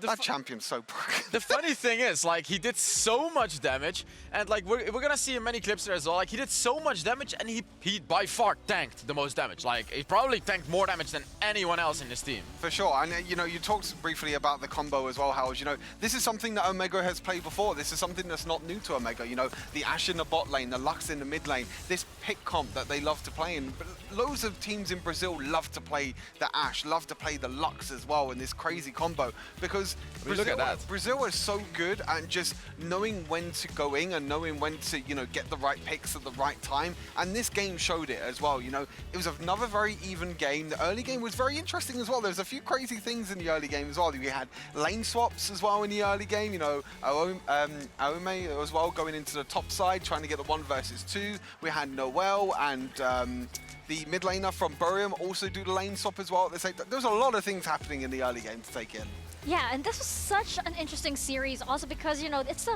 That champion's so broken. The funny thing is, like, he did so much damage, and like we're gonna see in many clips there as well. Like, he did so much damage, and he by far tanked the most damage. Like, he probably tanked more damage than anyone else in this team. For sure, and you know, you talked briefly about the combo as well, Howard. You know, this is something that Omegha has played before. This is something that's not new to Omegha. You know, the Ashe in the bot lane, the Lux in the mid lane, this pick comp that they love to play in. But loads of teams in Brazil love to play the Ashe, love to play the Lux as well in this crazy combo because I mean, look at that. Brazil is so good at just knowing when to go in and knowing when to, you know, get the right picks at the right time. And this game showed it as well. You know, it was another very even game. The early game was very interesting as well. There's a few crazy things in the early game as well. We had lane swaps as well in the early game. You know, Omegha as well going into the top side, trying to get the 1 versus 2. We had Noel and the mid laner from Buriram also do the lane swap as well at the same time. There was a lot of things happening in the early game to take in. Yeah, and this was such an interesting series, also because it's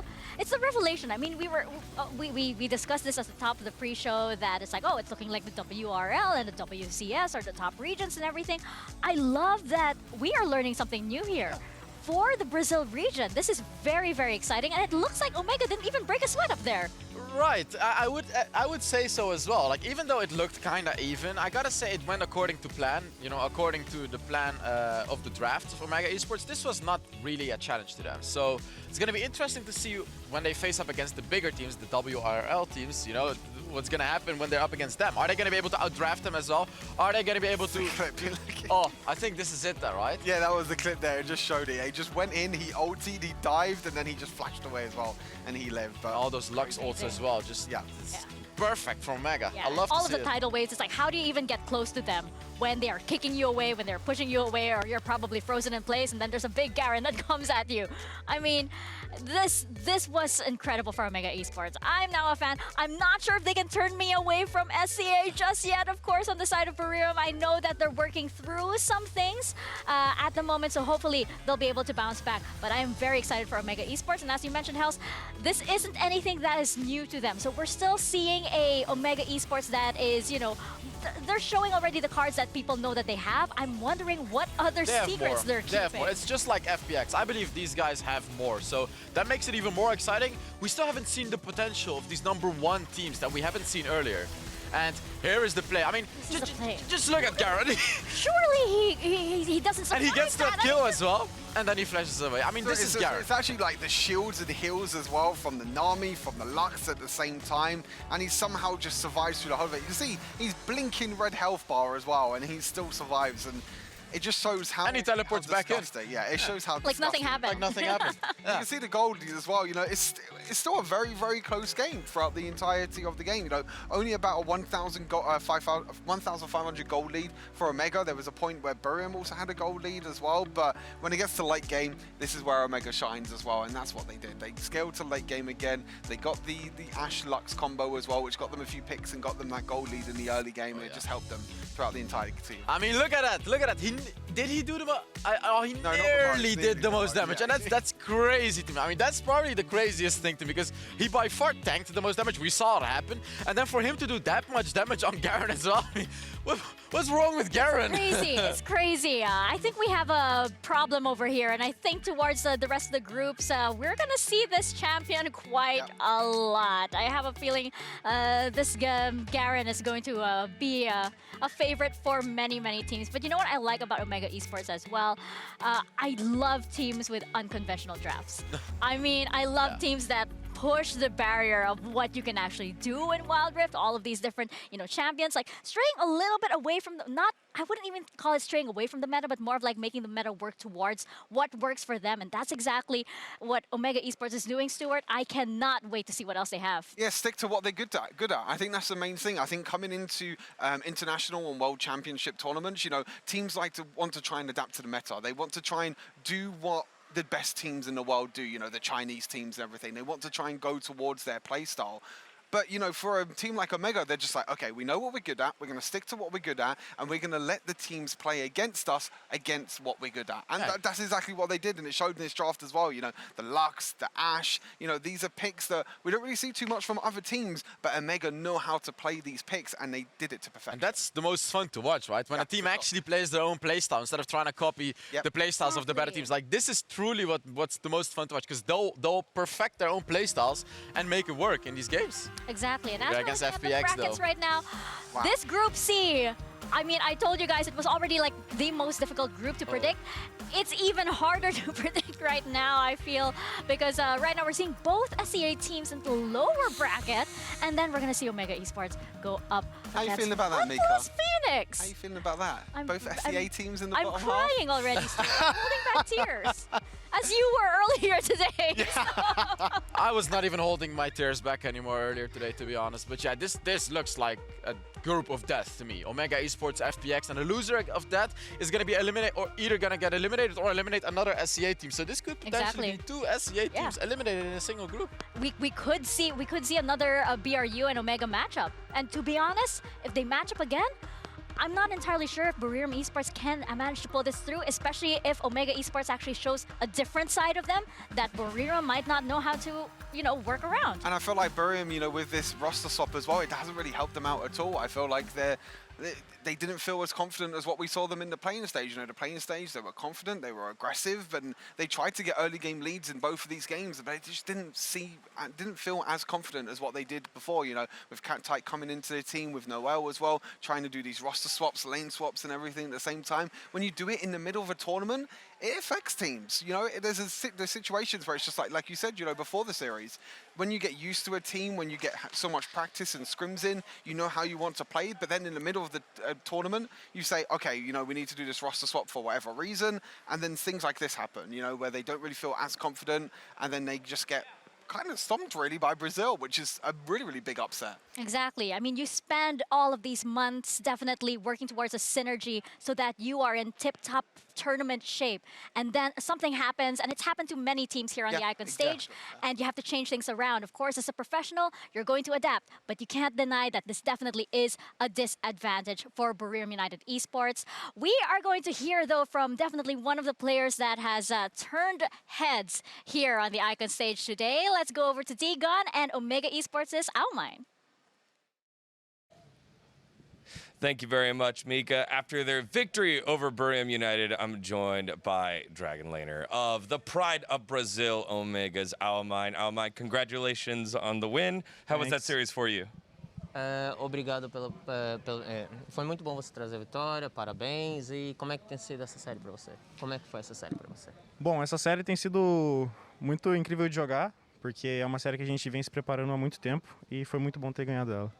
a revelation. I mean, we discussed this at the top of the pre-show that it's like, oh, it's looking like the WRL and the WCS are the top regions and everything. I love that we are learning something new here. For the Brazil region, this is very, very exciting, and it looks like Omegha didn't even break a sweat up there. Right, I would say so as well. Like, even though it looked kind of even, I gotta say it went according to plan. You know, according to the plan of the draft of Omegha Esports, this was not really a challenge to them. So it's gonna be interesting to see when they face up against the bigger teams, the WRL teams. You know, what's gonna happen when they're up against them. Are they gonna be able to outdraft them as well? Are they gonna be able to? Oh, I think this is it, there, right? Yeah, that was the clip there. It just showed it. He just went in, he ultied, he dived, and then he just flashed away as well, and he lived. But All those Lux ults as well. Just yeah. it's perfect from Omegha. Yeah, I love all to of see the it. tidal waves. It's like, how do you even get close to them when they are kicking you away, when they're pushing you away, or you're probably frozen in place, and then there's a big Garen that comes at you. I mean, this was incredible for Omegha Esports. I'm now a fan. I'm not sure if they can turn me away from SCA just yet. Of course, on the side of Buriram, I know that they're working through some things at the moment, so hopefully they'll be able to bounce back. But I am very excited for Omegha Esports, and as you mentioned, Hels, this isn't anything that is new to them. So we're still seeing a Omegha Esports that is, you know, they're showing already the cards that people know that they have. I'm wondering what other They have secrets more. they're They have keeping. more. It's just like FPX. I believe these guys have more, so that makes it even more exciting. We still haven't seen the potential of these #1 teams that we haven't seen earlier. And here is the play. I mean, This is the play. just look at Garen. Surely he doesn't survive And he gets that that. I kill mean, as well. And then he flashes away. I mean, this is Garen. It's actually like the shields and the heals as well from the Nami, from the Lux at the same time, and he somehow just survives through the whole of it. You can see he's blinking red health bar as well, and he still survives. And it just shows how. And he teleports how back in. disgusting- Yeah, it shows how. like nothing disgusting- happened. Like nothing happened. You can see the gold lead as well. You know, it's still a very, very close game throughout the entirety of the game. You know, only about a 1,500 gold lead for Omegha. There was a point where Buriram also had a gold lead as well. But when it gets to late game, this is where Omegha shines as well, and that's what they did. They scaled to late game again. They got the Ashe Lux combo as well, which got them a few picks and got them that gold lead in the early game, and it just helped them throughout the entire team. I mean, look at that. Look at that. Did he do the most? He not the nearly most, did the most yeah. damage. And that's crazy to me. I mean, that's probably the craziest thing to me because he by far tanked the most damage. We saw it happen. And then for him to do that much damage on Garen as well. I mean, what's wrong with Garen? Crazy. It's crazy. I think we have a problem over here, and I think towards the rest of the groups, we're gonna see this champion quite a lot. I have a feeling this Garen is going to be a favorite for many, many teams. But you know what I like about Omegha Esports as well? I love teams with unconventional drafts. I mean, I love teams that push the barrier of what you can actually do in Wild Rift. All of these different, you know, champions, like straying a little bit away from the, I wouldn't even call it straying away from the meta, but more of like making the meta work towards what works for them. And that's exactly what Omegha Esports is doing, Stuart. I cannot wait to see what else they have. Yeah, stick to what they're good at. I think that's the main thing. I think coming into international and world championship tournaments, you know, teams like to want to try and adapt to the meta. They want to try and do what the best teams in the world do, you know, the Chinese teams and everything. They want to try and go towards their play style. But, you know, for a team like Omegha, they're just like, okay, we know what we're good at, we're going to stick to what we're good at, and we're going to let the teams play against us against what we're good at. And that's exactly what they did, and it showed in this draft as well. You know, the Lux, the Ashe, you know, these are picks that we don't really see too much from other teams, but Omegha know how to play these picks, and they did it to perfection. And that's the most fun to watch, right? When a team actually plays their own playstyle instead of trying to copy the playstyles of the better teams. Like, this is truly what's the most fun to watch, because they'll perfect their own playstyles and make it work in these games. Exactly. And as against we're looking FPX, at the brackets though. right now, this Group C, I mean, I told you guys it was already like the most difficult group to predict. It's even harder to predict right now, I feel, because right now we're seeing both SEA teams in the lower bracket, and then we're going to see Omegha Esports go up. How you feeling about that, Mika? Phoenix. How you feeling about that? Both SEA teams in the bottom half? I'm crying already, Steve. I'm holding back tears. As you were earlier today. I was not even holding my tears back anymore earlier today, to be honest. But yeah, this looks like a group of death to me. Omegha Esports, FPX, and the loser of that is going to be eliminated, or either going to get eliminated or eliminate another SEA team. So this could potentially be two SEA teams eliminated in a single group. We could see another BRU and Omegha matchup. And to be honest, if they match up again, I'm not entirely sure if Buriram Esports can manage to pull this through, especially if Omegha Esports actually shows a different side of them that Buriram might not know how to, you know, work around. And I feel like Buriram, you know, with this roster swap as well, it hasn't really helped them out at all. I feel like they didn't feel as confident as what we saw them in the playing stage. You know, the playing stage, they were confident, they were aggressive, and they tried to get early game leads in both of these games, but they just didn't feel as confident as what they did before. You know, with Cat coming into the team, with Noel as well, trying to do these roster swaps, lane swaps, and everything at the same time. When you do it in the middle of a tournament, it affects teams. You know, there's situations where it's just like you said, you know, before the series, when you get used to a team, when you get so much practice and scrims in, you know how you want to play. But then in the middle of the tournament, you say, okay, you know, we need to do this roster swap for whatever reason, and then things like this happen. You know, where they don't really feel as confident, and then they just get kind of stomped really by Brazil, which is a really, really big upset. Exactly. I mean, you spend all of these months definitely working towards a synergy so that you are in tip-top tournament shape. And then something happens, and it's happened to many teams here on the Icon stage, and you have to change things around. Of course, as a professional, you're going to adapt, but you can't deny that this definitely is a disadvantage for Buriram United Esports. We are going to hear, though, from definitely one of the players that has turned heads here on the Icon stage today. Let's go over to D-Gun and Omegha Esports' Almine. Thank you very much, Mika. After their victory over Buriram United, I'm joined by Dragon Laner of the Pride of Brazil, Omegha's Almine. Almine, congratulations on the win. How was that series for you? Obrigado foi muito bom você trazer a vitória, parabéns. E como é que tem sido essa série para você? Como é que foi essa série para você? Bom, essa série tem sido muito incrível de jogar, porque é uma série que a gente vem se preparando há muito tempo e foi muito bom ter ganhado ela.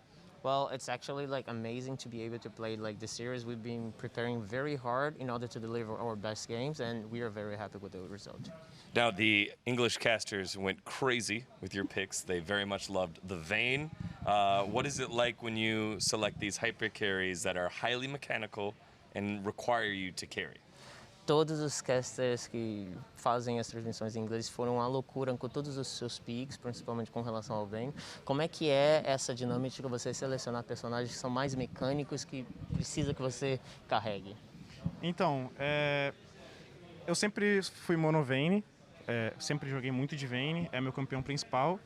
Well, it's actually like amazing to be able to play like this series. We've been preparing very hard in order to deliver our best games, and we are very happy with the result. Now, the English casters went crazy with your picks. They very much loved the Vayne. What is it like when you select these hyper carries that are highly mechanical and require you to carry? Todos os casters que fazem as transmissões em inglês foram uma loucura com todos os seus picks, principalmente com relação ao Vayne. Como é que é essa dinâmica de você selecionar personagens que são mais mecânicos, que precisa que você carregue? Então, eu sempre fui mono Vayne, sempre joguei muito de Vayne, é meu campeão principal.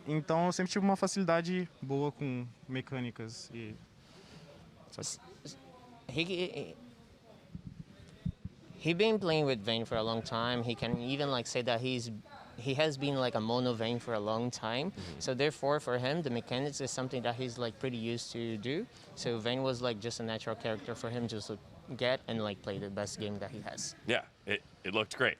Então eu sempre tive uma facilidade boa com mecânicas e... He's been playing with Vayne for a long time. He can even like say that he has been like a mono Vayne for a long time. So therefore, for him, the mechanics is something that he's like pretty used to do. So Vayne was like just a natural character for him just to get and like play the best game that he has. Yeah, it looked great.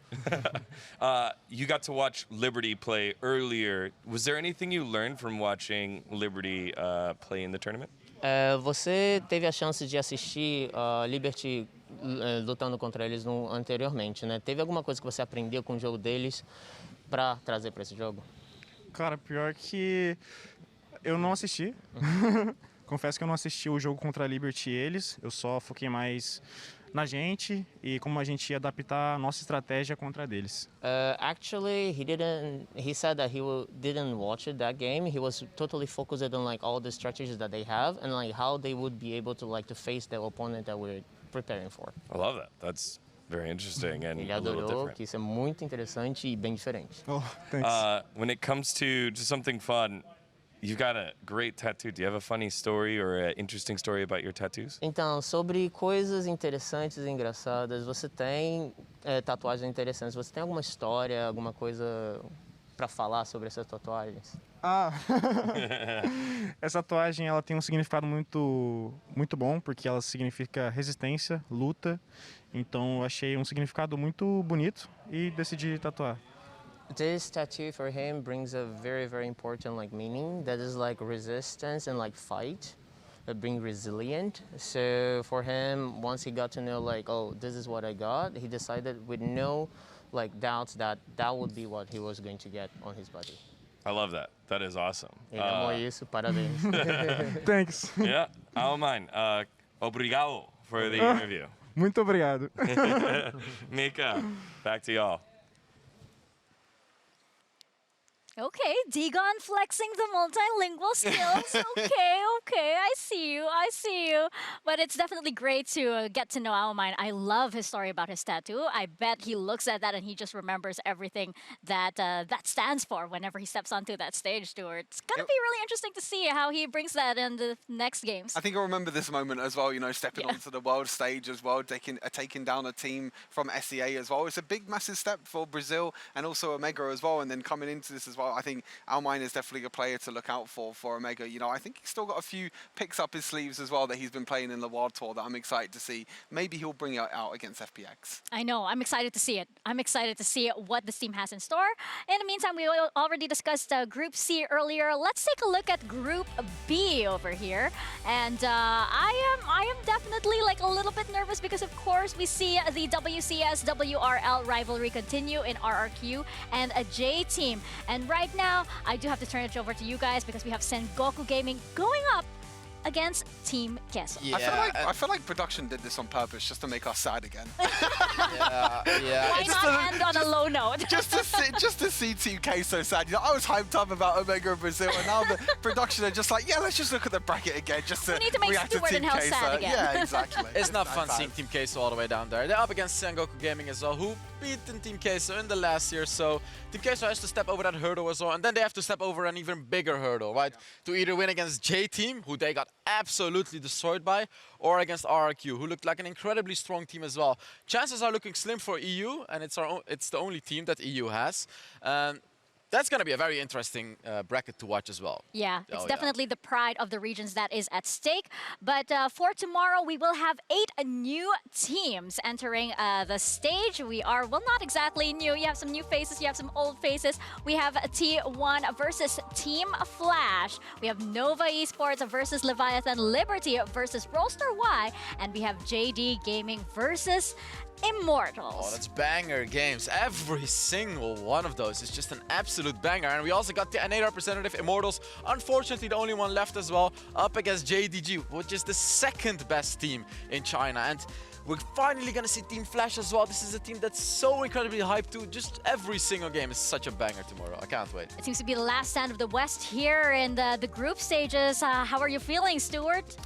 You got to watch Liberty play earlier. Was there anything you learned from watching Liberty play in the tournament? Você teve a chance de assistir Liberty lutando contra eles anteriormente, né? Teve alguma coisa que você aprendeu com o jogo deles para trazer para esse jogo? Cara, pior que eu não assisti. Confesso que eu não assisti o jogo contra a Liberty e eles. Eu só foquei mais na gente e como a gente ia adaptar a nossa estratégia contra deles. Actually, he didn't. He said that didn't watch that game. He was totally focused on like all the strategies that they have and like how they would be able to like to face the opponent that we're preparing for. I love that. That's very interesting and Ele a little adorou, different. que isso é muito interessante e bem diferente. Oh, thanks. When it comes to just something fun, you've got a great tattoo. Do you have a funny story or an interesting story about your tattoos? Então, sobre coisas interessantes e engraçadas, você tem tatuagens interessantes? Você tem alguma história, alguma coisa para falar sobre essas tatuagens? Essa tatuagem ela tem um significado muito bom, porque ela significa resistência, luta. Então eu achei um significado muito bonito e decidi tatuar. This tattoo for him brings a very, very important like meaning that is like resistance and like fight, being resilient. So for him, once he got to know like, oh, this is what I got, he decided with no like doubts that that would be what he was going to get on his body. I love that. That is awesome. Ele amou isso, parabéns. Thanks. Yeah, I don't mind. Obrigado for the interview. Muito obrigado. Mika, back to y'all. Okay, Digon flexing the multilingual skills. Okay, I see you. But it's definitely great to get to know Aomine. I love his story about his tattoo. I bet he looks at that and he just remembers everything that that stands for whenever he steps onto that stage, Stuart. It's gonna be really interesting to see how he brings that in the next games. I think I remember this moment as well, you know, stepping onto the world stage as well, taking down a team from SEA as well. It's a big, massive step for Brazil and also Omegha as well. And then coming into this as well, I think Aomine is definitely a player to look out for Omegha. You know, I think he's still got a few picks up his sleeves as well that he's been playing in the World Tour that I'm excited to see. Maybe he'll bring it out against FPX. I know. I'm excited to see it. I'm excited to see what this team has in store. In the meantime, we already discussed Group C earlier. Let's take a look at Group B over here. And I am definitely like a little bit nervous because, of course, we see the WCS WRL rivalry continue in RRQ and a J team. And right now, I do have to turn it over to you guys because we have Sengoku Gaming going up against Team Queso. Yeah, I feel like production did this on purpose just to make us sad again. yeah. Why It's not end on a low note? just to see Team K so sad. You know, I was hyped up about Omegha and Brazil, and now the production are just like, yeah, let's just look at the bracket again, just to We need to make react to Stuart Team and Hell K. sad again. Yeah, exactly. It's not fun seeing Team Queso all the way down there. They're up against Sengoku Gaming as well, who beaten Team Queso in the last year. So Team Queso has to step over that hurdle as well, and then they have to step over an even bigger hurdle, right? To either win against J Team, who they got absolutely destroyed by, or against RRQ, who looked like an incredibly strong team as well. Chances are looking slim for EU, and it's the only team that EU has. That's going to be a very interesting bracket to watch as well. Yeah, it's Oh, definitely the pride of the regions that is at stake. But for tomorrow, we will have 8 new teams entering the stage. We are, well, not exactly new. You have some new faces, you have some old faces. We have T1 versus Team Flash. We have Nova Esports versus Leviathan Liberty versus Rollstar Y. And we have JD Gaming versus Immortals. Oh, that's banger games. Every single one of those is just an absolute banger. And we also got the NA representative, Immortals. Unfortunately, the only one left as well, up against JDG, which is the second best team in China. And we're finally going to see Team Flash as well. This is a team that's so incredibly hyped too. Just every single game is such a banger tomorrow. I can't wait. It seems to be the last stand of the West here in the group stages. How are you feeling, Stuart?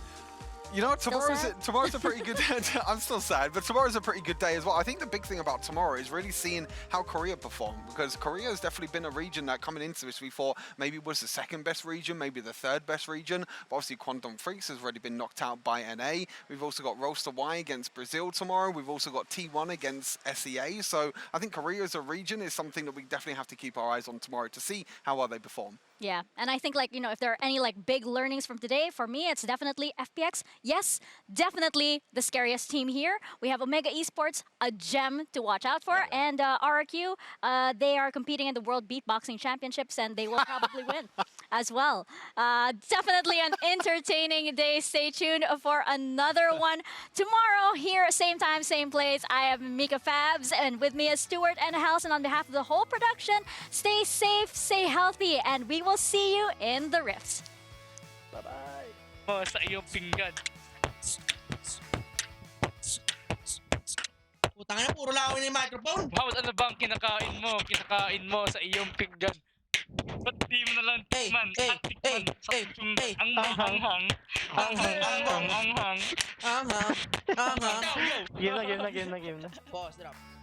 You know, tomorrow's sad? a pretty good day. I'm still sad, but tomorrow's a pretty good day as well. I think the big thing about tomorrow is really seeing how Korea perform, because Korea has definitely been a region that coming into this we thought maybe was the second best region, maybe the third best region. But obviously Quantum Freaks has already been knocked out by NA. We've also got Roaster Y against Brazil tomorrow. We've also got T1 against SEA. So I think Korea as a region is something that we definitely have to keep our eyes on tomorrow to see how well they perform. Yeah, and I think, like, you know, if there are any like big learnings from today, for me, it's definitely FPX. Yes, definitely the scariest team here. We have Omegha Esports, a gem to watch out for, and RRQ, they are competing in the World Beatboxing Championships, and they will probably win as well. Definitely an entertaining day. Stay tuned for another one tomorrow here, same time, same place. I am Mika Fabs, and with me is Stuart and Helson. On behalf of the whole production, stay safe, stay healthy, and we will see you in the Rifts. Oh, sa iyong pinggan. Putang ina, puro lawin yung microphone. House, ano bang kinakain mo? Kinakain mo sa iyong pinggan. Ba't di mo na lang tikman? At tikman sa iyong ang hanghang. Anghang. Hanghang. Anghang. Game na. Pause, drop.